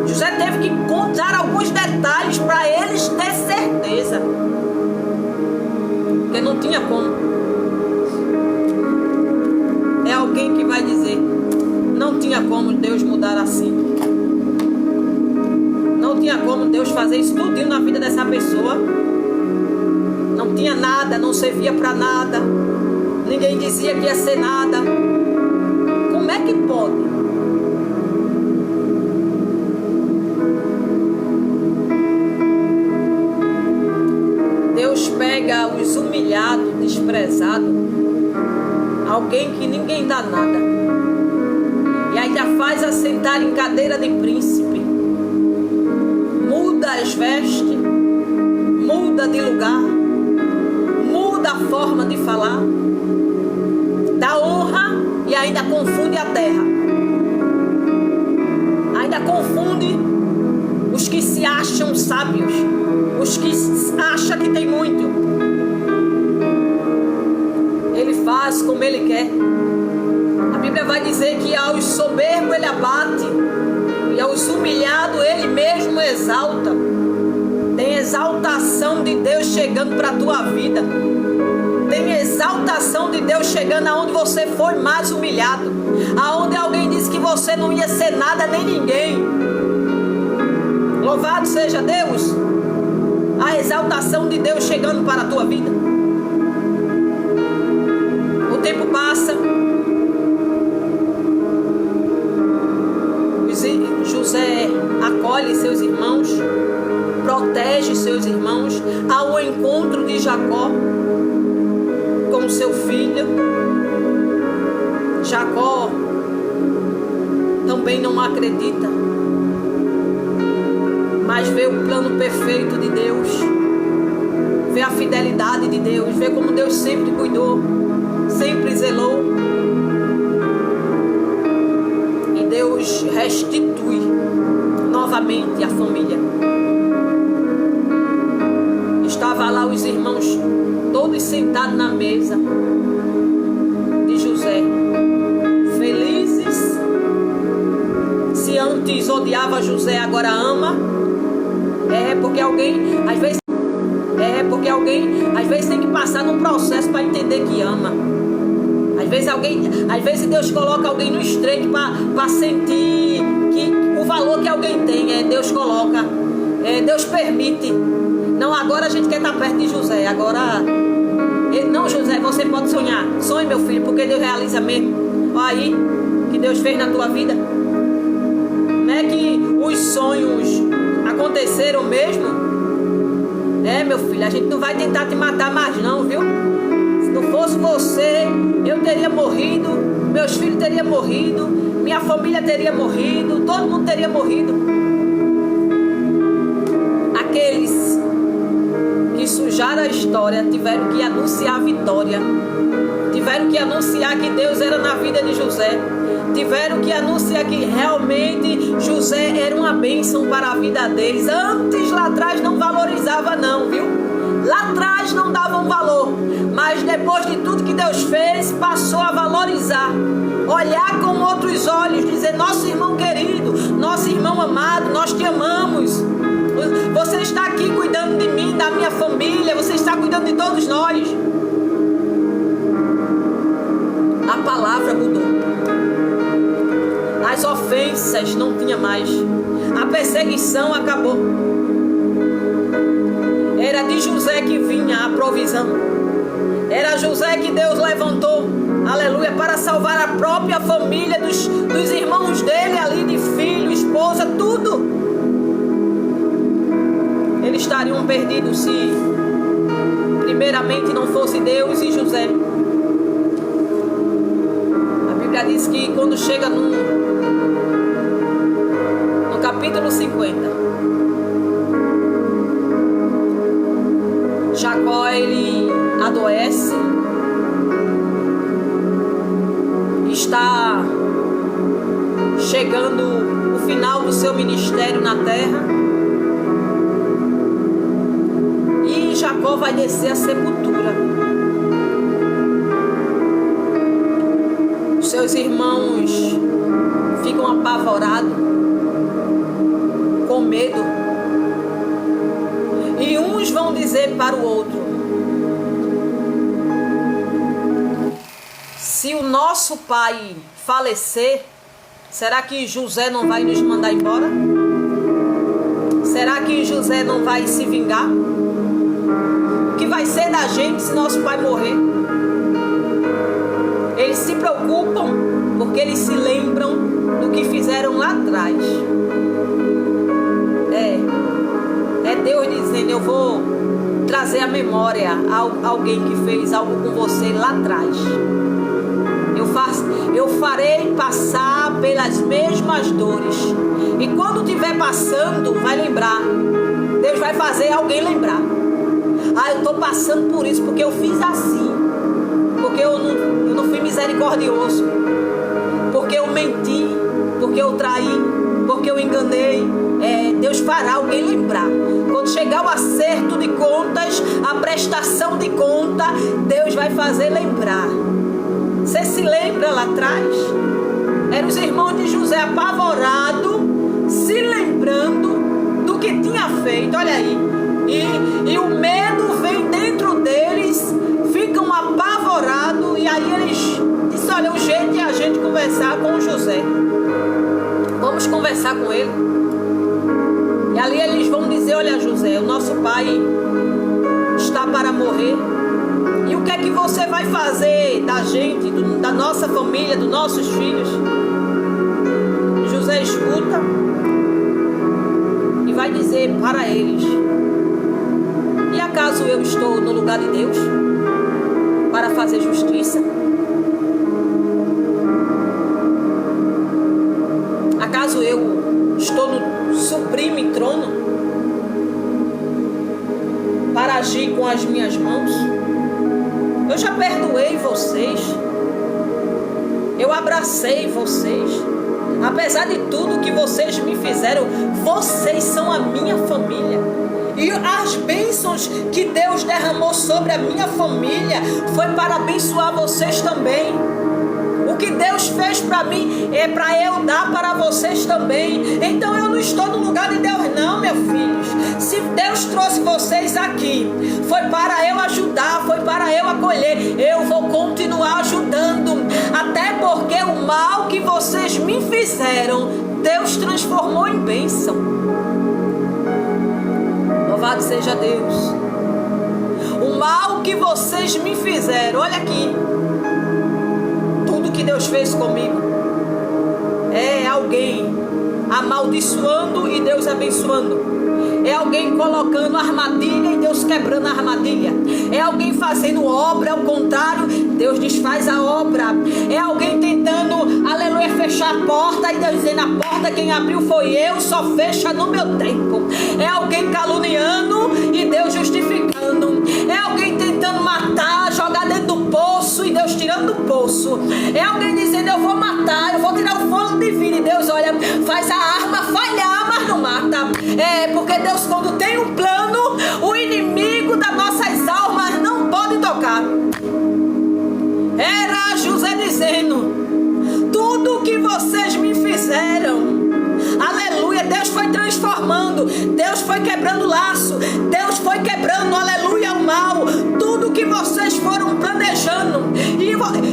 José teve que contar alguns detalhes para eles ter certeza. Porque não tinha como. É alguém que vai dizer, não tinha como Deus mudar assim. Não tinha como Deus fazer isso tudinho na vida dessa pessoa. Não tinha nada, não servia para nada. Ninguém dizia que ia ser nada. Como é que pode? Deus pega os humilhados, desprezados, alguém que ninguém dá nada, e ainda faz assentar em cadeira de príncipe, muda as vestes, muda de lugar, muda a forma de falar, dá honra e ainda confunde a terra, ainda confunde os que se acham sábios, os que acham que tem muito. Ele faz como ele quer. A Bíblia vai dizer que aos soberbos ele abate e aos humilhados ele mesmo exalta. Tem exaltação de Deus chegando para a tua vida. Tem exaltação de Deus chegando aonde você foi mais humilhado, aonde alguém disse que você não ia ser nada nem ninguém. Louvado seja Deus. A exaltação de Deus chegando para a tua vida. O tempo passa. José acolhe seus irmãos, protege seus irmãos, ao encontro de Jacó com seu filho. Jacó também não acredita, mas vê o plano perfeito de Deus, vê a fidelidade de Deus, vê como Deus sempre cuidou, sempre zelou. Deus restitui novamente a família. Estava lá os irmãos todos sentados na mesa de José, felizes. Se antes odiava José, agora ama. Porque alguém às vezes tem que passar num processo para entender que ama. Às vezes Deus coloca alguém no estreito para sentir que o valor que alguém tem. Deus coloca, Deus permite. Não, agora a gente quer estar perto de José. Agora, não, José, você pode sonhar. Sonhe, meu filho, porque Deus realiza mesmo. Olha aí, que Deus fez na tua vida. Não é que os sonhos aconteceram mesmo? Meu filho, a gente não vai tentar te matar mais não, viu? Se não fosse você, eu teria morrido, meus filhos teriam morrido, minha família teria morrido, todo mundo teria morrido. Aqueles que sujaram a história tiveram que anunciar a vitória, tiveram que anunciar que Deus era na vida de José, tiveram que anunciar que realmente José era uma bênção para a vida deles. Antes, lá atrás, não valorizava não, viu? Lá atrás não davam valor, mas depois de tudo que Deus fez, passou a valorizar, olhar com outros olhos, dizer: nosso irmão querido, nosso irmão amado, nós te amamos. Você está aqui cuidando de mim, da minha família, você está cuidando de todos nós. A palavra mudou. As ofensas não tinha mais. A perseguição acabou. Era de José que vinha a provisão. Era José que Deus levantou, aleluia, para salvar a própria família dos irmãos dele ali, de filho, esposa, tudo. Eles estariam perdidos se primeiramente não fosse Deus e José. A Bíblia diz que quando chega no capítulo 50, Jacó, ele adoece, está chegando o final do seu ministério na terra, e Jacó vai descer à sepultura. Os seus irmãos ficam apavorados, com medo, e uns vão dizer para o outro: se o nosso pai falecer, será que José não vai nos mandar embora? Será que José não vai se vingar? O que vai ser da gente se nosso pai morrer? Eles se preocupam porque eles se lembram do que fizeram lá atrás. É Deus dizendo: eu vou trazer à memória alguém que fez algo com você lá atrás. Eu farei passar pelas mesmas dores. E quando estiver passando, vai lembrar. Deus vai fazer alguém lembrar. Eu estou passando por isso porque eu fiz assim. Porque eu não fui misericordioso. Porque eu menti. Porque eu traí. Porque eu enganei. Deus fará alguém lembrar. Quando chegar o acerto de contas, a prestação de conta, Deus vai fazer lembrar. Você se lembra lá atrás? Eram os irmãos de José apavorados, se lembrando do que tinha feito. Olha aí. E o medo vem dentro deles, ficam apavorados. E aí eles disseram: olha, o jeito é a gente conversar com José. Vamos conversar com ele. E ali eles vão dizer: olha, José, o nosso pai está para morrer. E o que é que você vai fazer da gente, da nossa família, dos nossos filhos? José escuta e vai dizer para eles: e acaso eu estou no lugar de Deus para fazer justiça? Acaso eu estou no sublime trono para agir com as minhas mãos? Eu já perdoei vocês, eu abracei vocês, Apesar de tudo que vocês me fizeram, vocês são a minha família. E as bênçãos que Deus derramou sobre a minha família foi para abençoar vocês também. O que Deus fez para mim é para eu dar para vocês também. Então eu não estou no lugar de Deus não, meus filhos. Se Deus trouxe vocês aqui, foi para eu ajudar, foi para eu acolher. Eu vou continuar ajudando. Até porque o mal que vocês me fizeram, Deus transformou em bênção. Louvado seja Deus. O mal que vocês me fizeram, olha aqui. Tudo que Deus fez comigo é alguém amaldiçoando e Deus abençoando. É alguém colocando armadilha e Deus quebrando a armadilha. É alguém fazendo obra ao contrário, Deus desfaz a obra. É alguém tentando, aleluia, fechar a porta e Deus dizendo: a porta quem abriu foi eu, só fecha no meu tempo. É alguém caluniando e Deus justificando. É alguém tentando matar, jogar dentro do poço e Deus tirando do poço. É alguém dizendo: eu vou matar, eu vou tirar o fogo de vida, e Deus, olha, faz a arma falhar, mas não mata. É porque Deus, quando tem um plano, o inimigo das nossas almas não pode tocar. Era José dizendo: tudo que vocês me fizeram, aleluia, Deus foi transformando, Deus foi quebrando laço, Deus foi quebrando, aleluia, o mal. Tudo que vocês foram planejando,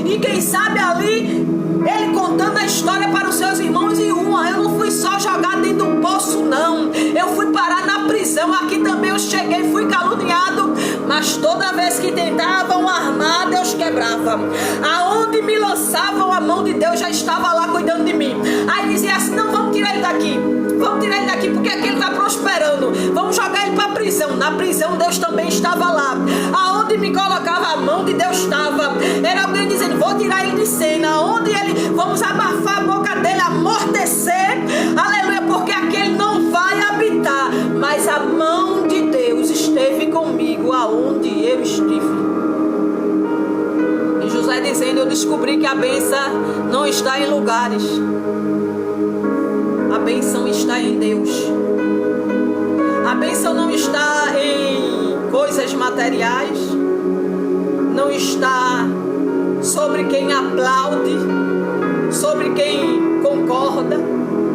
e quem sabe ali ele contando a história para os seus irmãos, e eu não fui só jogado dentro do poço não, eu fui parar na prisão. Aqui também eu cheguei, fui caluniado, mas toda vez que tentavam armar, Deus quebrava. Aonde me lançavam, a mão de Deus já estava lá cuidando de mim. Aí dizia assim: não, vamos tirar ele daqui, vamos tirar ele daqui, porque aqui ele está prosperando, vamos jogar ele para a prisão. Na prisão Deus também estava lá. Aonde me colocava, a mão de Deus estava. Era alguém dizendo: vou tirar ele de cena. Aonde ele, vamos abafar a boca dele, amortecer, aleluia, porque aqui ele não vai habitar. Mas a mão de Deus esteve comigo aonde eu estive. E José dizendo: eu descobri que a bênção não está em lugares, a bênção está em Deus. A bênção não está em coisas materiais, não está sobre quem aplaude, sobre quem concorda,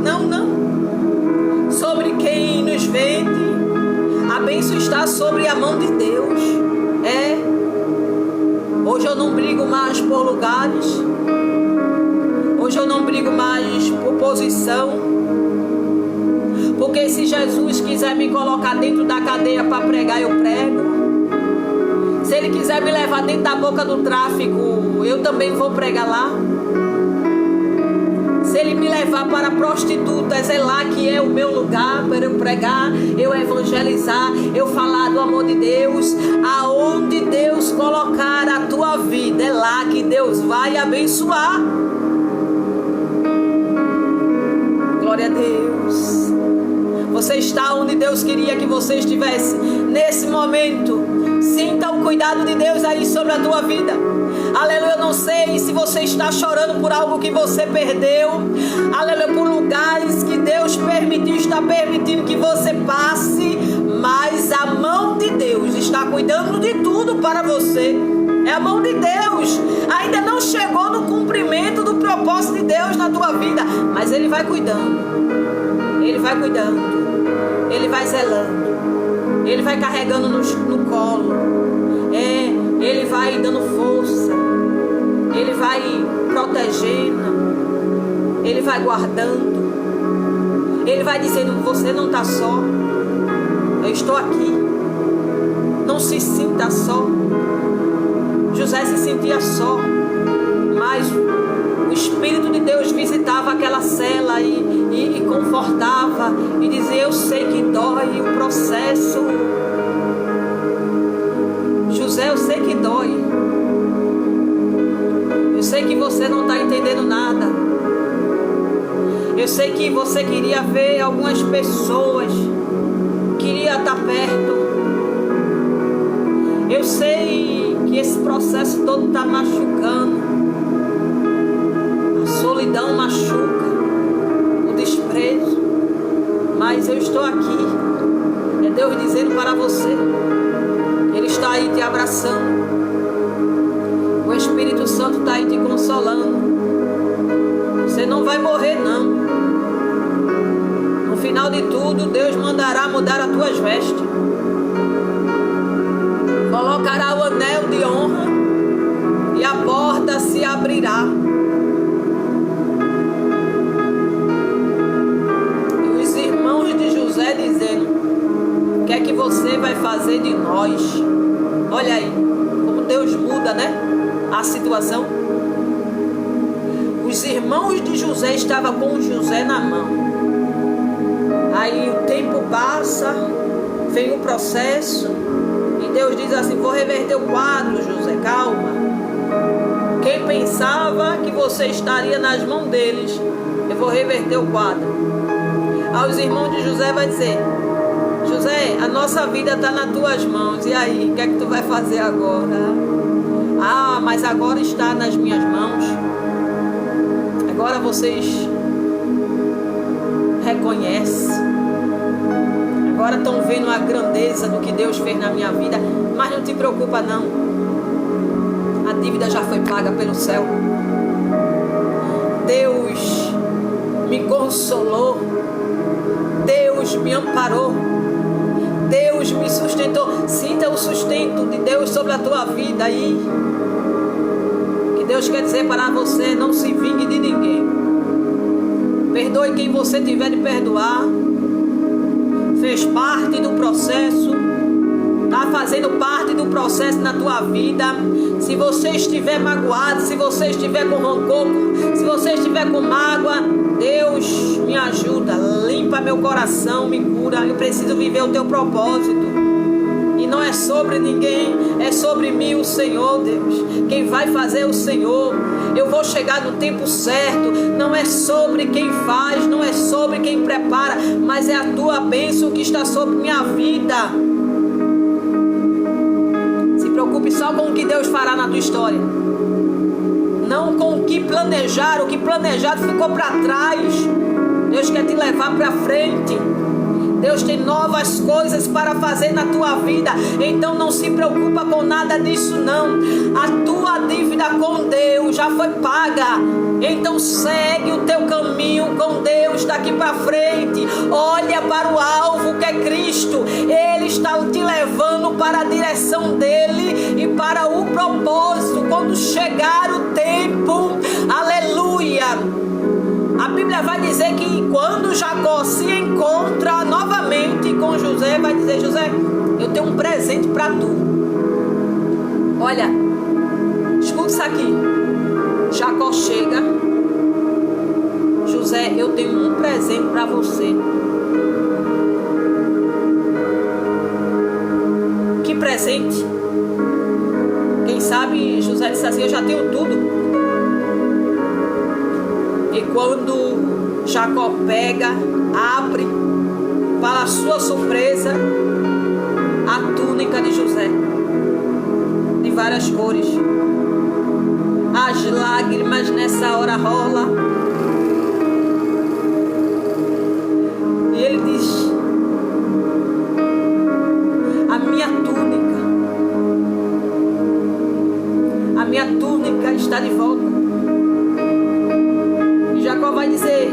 não, sobre quem nos vende. A bênção está sobre a mão de Deus. Hoje eu não brigo mais por lugares, hoje eu não brigo mais por posição, porque se Jesus quiser me colocar dentro da cadeia para pregar, eu prego. Se Ele quiser me levar dentro da boca do tráfico, eu também vou pregar lá. Se Ele me levar para prostitutas, é lá que é o meu lugar para eu pregar, eu evangelizar, eu falar do amor de Deus. Aonde Deus colocar a tua vida, é lá que Deus vai abençoar. Glória a Deus. Você está onde Deus queria que você estivesse nesse momento. Sinta o cuidado de Deus aí sobre a tua vida. Aleluia, eu não sei se você está chorando por algo que você perdeu. Aleluia, por lugares que Deus permitiu, está permitindo que você passe. Mas a mão de Deus está cuidando de tudo para você. É a mão de Deus. Ainda não chegou no cumprimento do propósito de Deus na tua vida, mas Ele vai cuidando. Ele vai cuidando. Ele vai zelando. Ele vai carregando no colo. Ele vai dando força. Ele vai protegendo. Ele vai guardando. Ele vai dizendo: você não está só. Eu estou aqui. Não se sinta só. José se sentia só, mas o Espírito de Deus visitava aquela cela e confortava e dizia: eu sei que dói o processo. José, eu sei que dói. Eu sei que você não está entendendo nada. Eu sei que você queria ver algumas pessoas, queria estar perto. Eu sei que esse processo todo está machucando. A solidão machuca. Mas eu estou aqui. É Deus dizendo para você. Ele está aí te abraçando. O Espírito Santo está aí te consolando. Você não vai morrer, não. No final de tudo, Deus mandará mudar as tuas vestes. Colocará o anel de honra e a porta se abrirá. E os irmãos de José dizendo: o que é que você vai fazer de nós? Olha aí, como Deus muda, né? A situação. Os irmãos de José estavam com José na mão. Aí o tempo passa, vem o processo, e Deus diz assim: vou reverter o quadro, José, calma. Quem pensava que você estaria nas mãos deles, eu vou reverter o quadro. Aí os irmãos de José vai dizer: José, a nossa vida está nas tuas mãos, e aí, o que é que tu vai fazer agora? Ah, mas agora está nas minhas mãos. Agora vocês reconhecem. Agora estão vendo a grandeza do que Deus fez na minha vida. Mas não te preocupa, não. A dívida já foi paga pelo céu. Deus me consolou. Deus me amparou. Deus me sustentou. Sinta o sustento de Deus sobre a tua vida aí. Que Deus quer dizer para você: não se vingue de ninguém. Perdoe quem você tiver de perdoar. Fez parte do processo. Está fazendo parte do processo na tua vida. Se você estiver magoado, se você estiver com rancor, se você estiver com mágoa, Deus me ajuda, limpa meu coração, me cura. Eu preciso viver o teu propósito. E não é sobre ninguém, é sobre mim, o Senhor, Deus. Quem vai fazer é o Senhor. Eu vou chegar no tempo certo. Não é sobre quem faz, não é sobre quem prepara, mas é a tua bênção que está sobre minha vida. Se preocupe só com o que Deus fará na tua história. Não com o que planejaram. O que planejado ficou para trás. Deus quer te levar para frente. Deus tem novas coisas para fazer na tua vida. Então não se preocupa com nada disso, não. A tua dívida com Deus já foi paga. Então segue o teu caminho com Deus daqui para frente. Olha para o alvo que é Cristo. Ele está te levando para a direção dele e para o propósito. Quando chegar o tempo, aleluia. A Bíblia vai dizer que quando Jacó se encontra novamente com José, vai dizer: José, eu tenho um presente para tu. Olha, escuta isso aqui. Jacó chega: José, eu tenho um presente para você. Que presente? Quem sabe José disse assim: eu já tenho tudo. E quando Jacó pega, abre, para a sua surpresa, a túnica de José, de várias cores. As lágrimas nessa hora rolam. E ele diz: a minha túnica está de volta. Jacó vai dizer: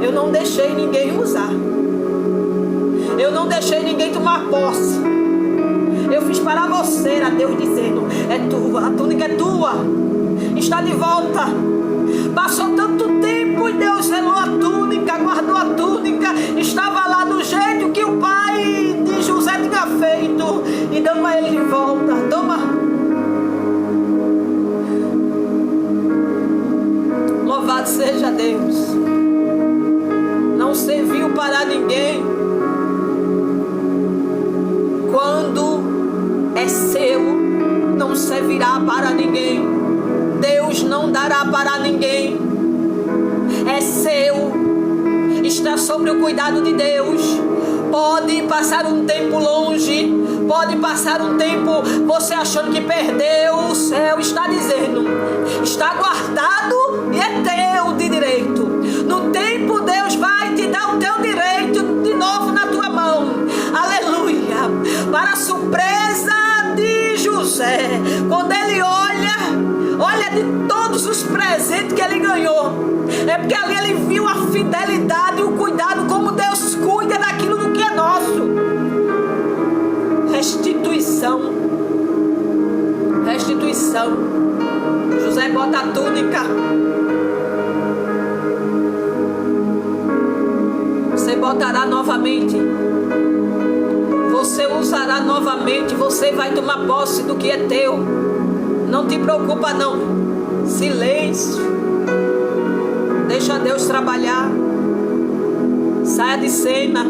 eu não deixei ninguém usar. Eu não deixei ninguém tomar posse. Eu fiz para você, era Deus dizendo: é tua, a túnica é tua. Está de volta. Passou tanto tempo e Deus selou a túnica, guardou a túnica. Estava lá do jeito que o pai de José tinha feito. E dando a ele de volta. Toma. Louvado seja Deus. Não serviu para ninguém. Quando é seu, não servirá para ninguém. Deus não dará para ninguém. É seu. Está sob o cuidado de Deus. Pode passar um tempo longe. Pode passar um tempo você achando que perdeu. O céu está dizendo: está guardado e é teu de direito. No tempo Deus vai te dar o teu direito de novo. Quando ele olha de todos os presentes que ele ganhou, é porque ali ele viu a fidelidade e o cuidado, como Deus cuida daquilo do que é nosso. Restituição. José bota a túnica. Você botará novamente. Você usará novamente. Você vai tomar posse do que é teu. Não te preocupa não. Silêncio. Deixa Deus trabalhar. Saia de cena.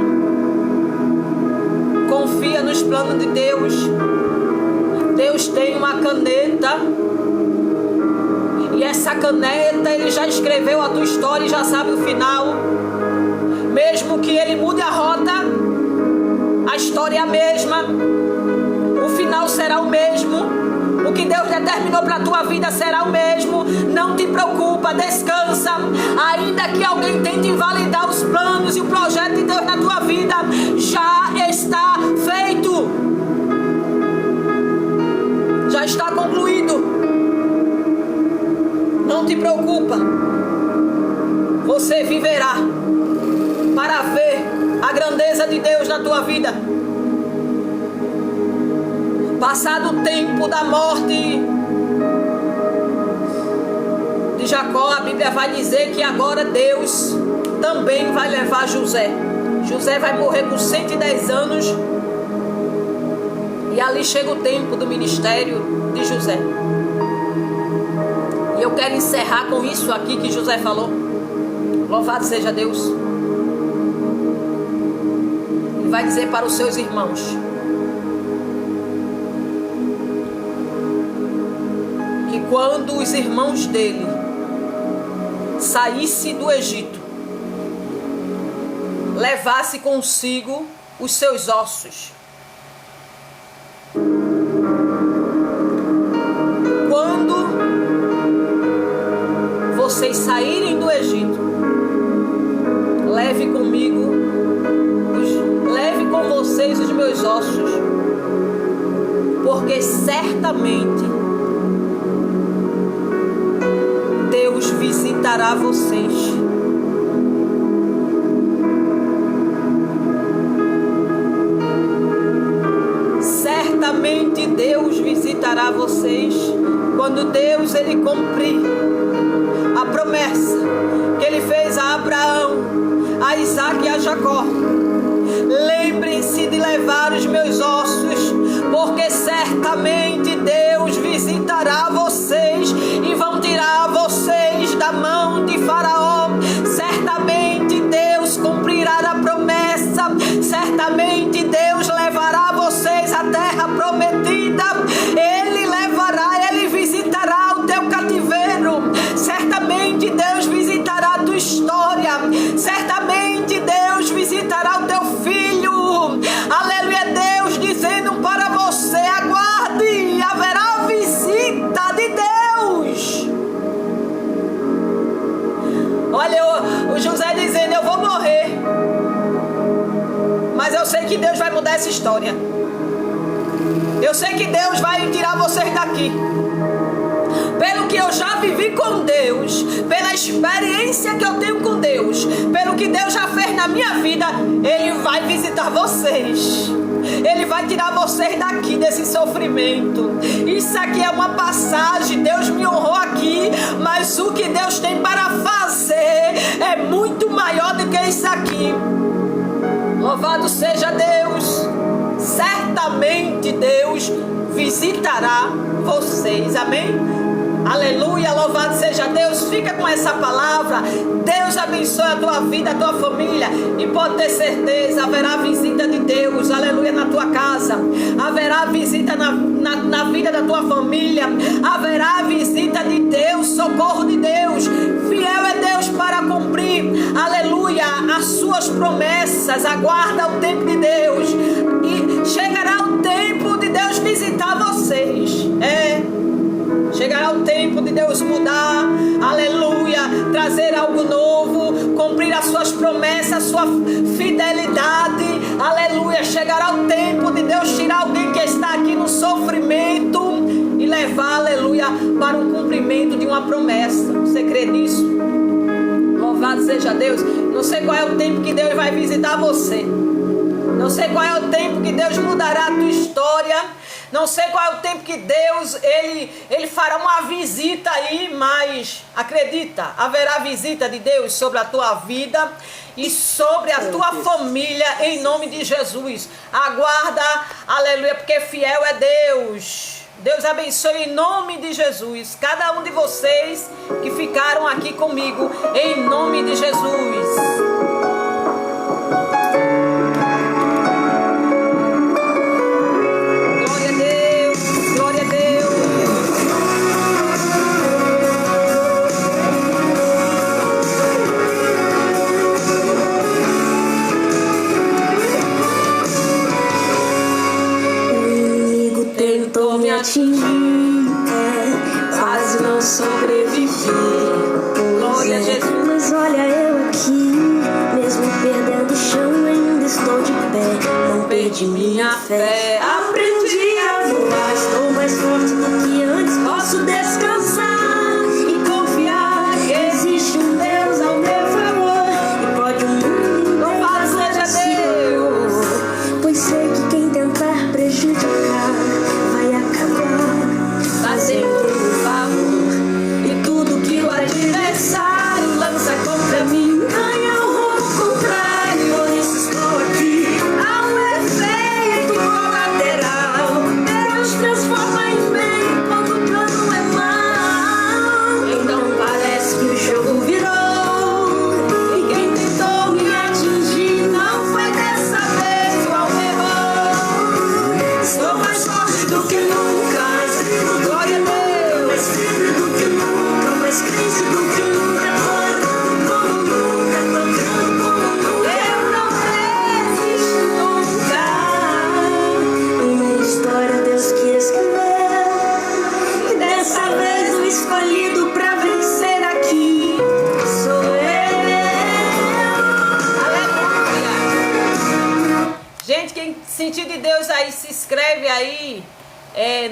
Confia nos planos de Deus. Deus tem uma caneta. E essa caneta, Ele já escreveu a tua história e já sabe o final. Mesmo que Ele mude a rota, a história é a mesma. O final será o mesmo. O que Deus determinou para a tua vida será o mesmo. Não te preocupa, descansa. Ainda que alguém tente invalidar os planos e o projeto de Deus na tua vida, já está feito. Já está concluído. Não te preocupa. Você viverá para ver a grandeza de Deus na tua vida. Passado o tempo da morte de Jacó, a Bíblia vai dizer que agora Deus também vai levar José. José vai morrer com 110 anos. E ali chega o tempo do ministério de José. E eu quero encerrar com isso aqui que José falou. Louvado seja Deus. Ele vai dizer para os seus irmãos: que quando os irmãos dele saísse do Egito, levasse consigo os seus ossos. Quando vocês saírem do Egito, leve com vocês os meus ossos, porque certamente Deus visitará vocês. Certamente Deus visitará vocês quando Deus ele cumprir a promessa que ele fez a Abraão, a Isaac e a Jacó. Lembrem-se de levar os meus ossos, porque certamente Deus visitará vocês e vão tirar vocês da mão de Faraó. Certamente Deus cumprirá a promessa. Certamente Deus levará vocês à terra prometida. Ele levará, Ele visitará o teu cativeiro. Certamente Deus visitará a tua história. Certamente Deus visitará o teu filho. Aleluia, Deus dizendo para você: aguarde, haverá visita de Deus. Olha, o José dizendo: eu vou morrer, mas eu sei que Deus vai mudar essa história. Eu sei que Deus vai tirar vocês daqui. Pelo que eu já vivi com Deus, pela experiência que eu tenho com Deus, pelo que Deus já fez na minha vida, Ele vai visitar vocês. Ele vai tirar vocês daqui desse sofrimento. Isso aqui é uma passagem. Deus me honrou aqui, mas o que Deus tem para fazer é muito maior do que isso aqui. Louvado seja Deus. Certamente Deus visitará vocês. Amém? Aleluia, louvado seja Deus. Fica com essa palavra. Deus abençoe a tua vida, a tua família. E pode ter certeza, haverá visita de Deus, aleluia, na tua casa. Haverá visita na vida da tua família. Haverá visita de Deus, socorro de Deus. Fiel é Deus para cumprir, aleluia, as suas promessas. Aguarda o tempo de Deus. E chegará o tempo de Deus visitar vocês. Chegará o tempo de Deus mudar, aleluia, trazer algo novo, cumprir as suas promessas, sua fidelidade, aleluia. Chegará o tempo de Deus tirar alguém que está aqui no sofrimento e levar, aleluia, para o cumprimento de uma promessa. Você crê nisso? Louvado seja Deus. Não sei qual é o tempo que Deus vai visitar você. Não sei qual é o tempo que Deus mudará a tua história. Não sei qual é o tempo que Deus, Ele fará uma visita aí, mas acredita, haverá visita de Deus sobre a tua vida e sobre a tua família, em nome de Jesus. Aguarda, aleluia, porque fiel é Deus. Deus abençoe em nome de Jesus cada um de vocês que ficaram aqui comigo, em nome de Jesus. Quase não sobrevivi. Glória a Jesus. Mas olha eu aqui, mesmo perdendo o chão, ainda estou de pé. Não perdi minha fé. Aprendi a voar, estou mais forte do que antes. Posso descansar e confiar que existe um Deus ao meu favor e pode o mundo Louvado seja Deus. Pois sei que quem tentar prejudicar vai acabar fazendo um favor, e tudo que o adversário lança contra mim ganha o rumo contrário. Por isso estou aqui. Há um efeito colateral. Deus transforma em bem quando o plano é mau. Então parece que o jogo virou, e quem tentou me atingir não foi dessa vez o alvejou. Estou mais forte do que nunca. Glória a Deus. Mais firme do que nunca, mais crente do que nunca, tocando como nunca, tocando como nunca. Eu não resisto nunca. Uma história Deus que escreveu, e dessa vez o escolhido pra vencer aqui sou eu. Aleluia. Gente, quem sentir de Deus aí, se inscreve aí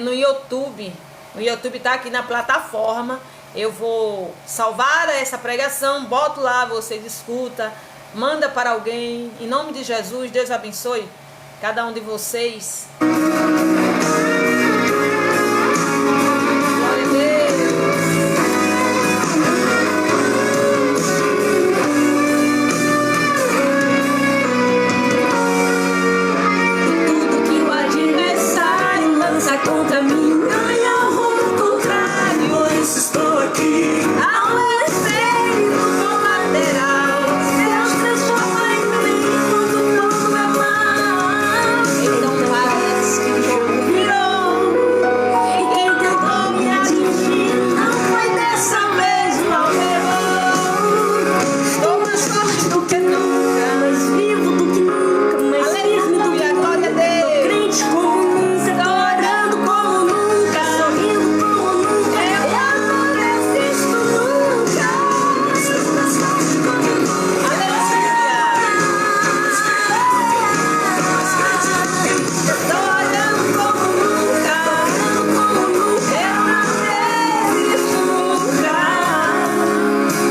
no YouTube. O YouTube tá aqui na plataforma. Eu vou salvar essa pregação, boto lá, vocês escuta, manda para alguém. Em nome de Jesus, Deus abençoe cada um de vocês. Glória a Deus. Tudo que o adversário lança contra mim ganha o rumo contrário. Por isso estou aqui. Há um efeito colateral. Deus transforma em bem quando o plano é mau. Então parece que o jogo virou, e quem tentou me atingir não foi dessa vez o alvejou. Estou mais forte do que nunca, mais vivo do que nunca, mais firme do que Aleluia, glória a Deus. crente como nunca, tô orando como nunca, sorrindo como nunca. Eu não resisto nunca. Estou mais forte do que nunca. Tô orando como nunca, tocando como nunca. Eu não resisto nunca.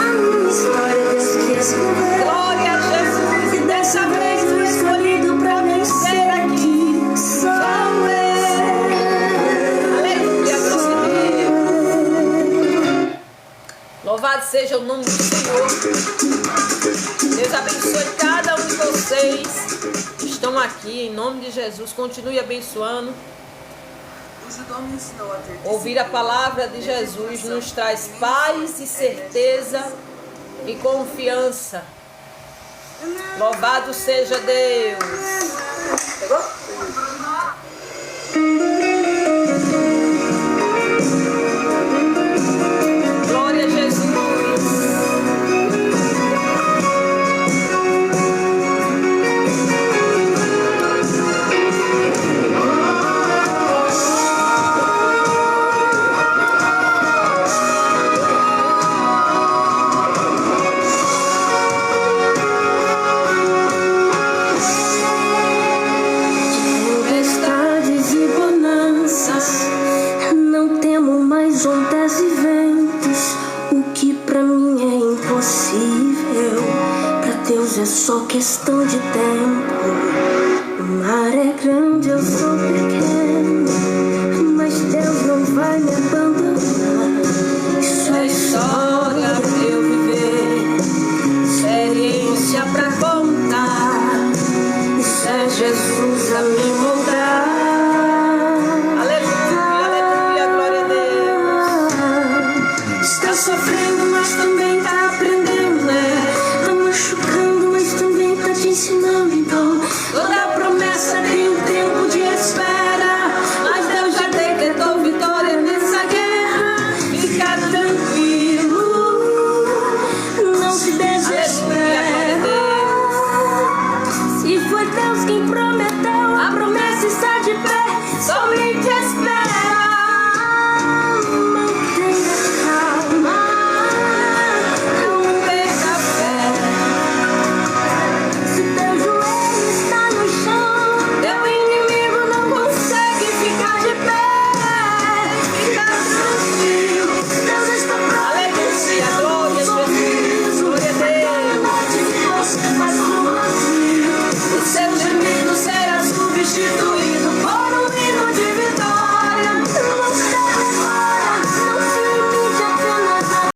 A minha história Deus que escreveu. Glória a Jesus. E dessa vez o escolhido pra vencer aqui sou eu. Aleluia, glória a Deus. Louvado seja o nome do Senhor. Deus abençoe cada um de vocês que estão aqui, em nome de Jesus. Continue abençoando. O judô me ensinou a ter Ouvir a palavra de Jesus nos traz paz e certeza e confiança. Louvado seja Deus. Pegou? Glória a Jesus. Deus é só questão de tempo. O mar é grande, eu sou pequeno, mas Deus não vai me abandonar. Isso é história pra eu viver, experiência pra contar. Isso é Jesus a me moldar. Aleluia, aleluia, glória a Deus. Está sofrendo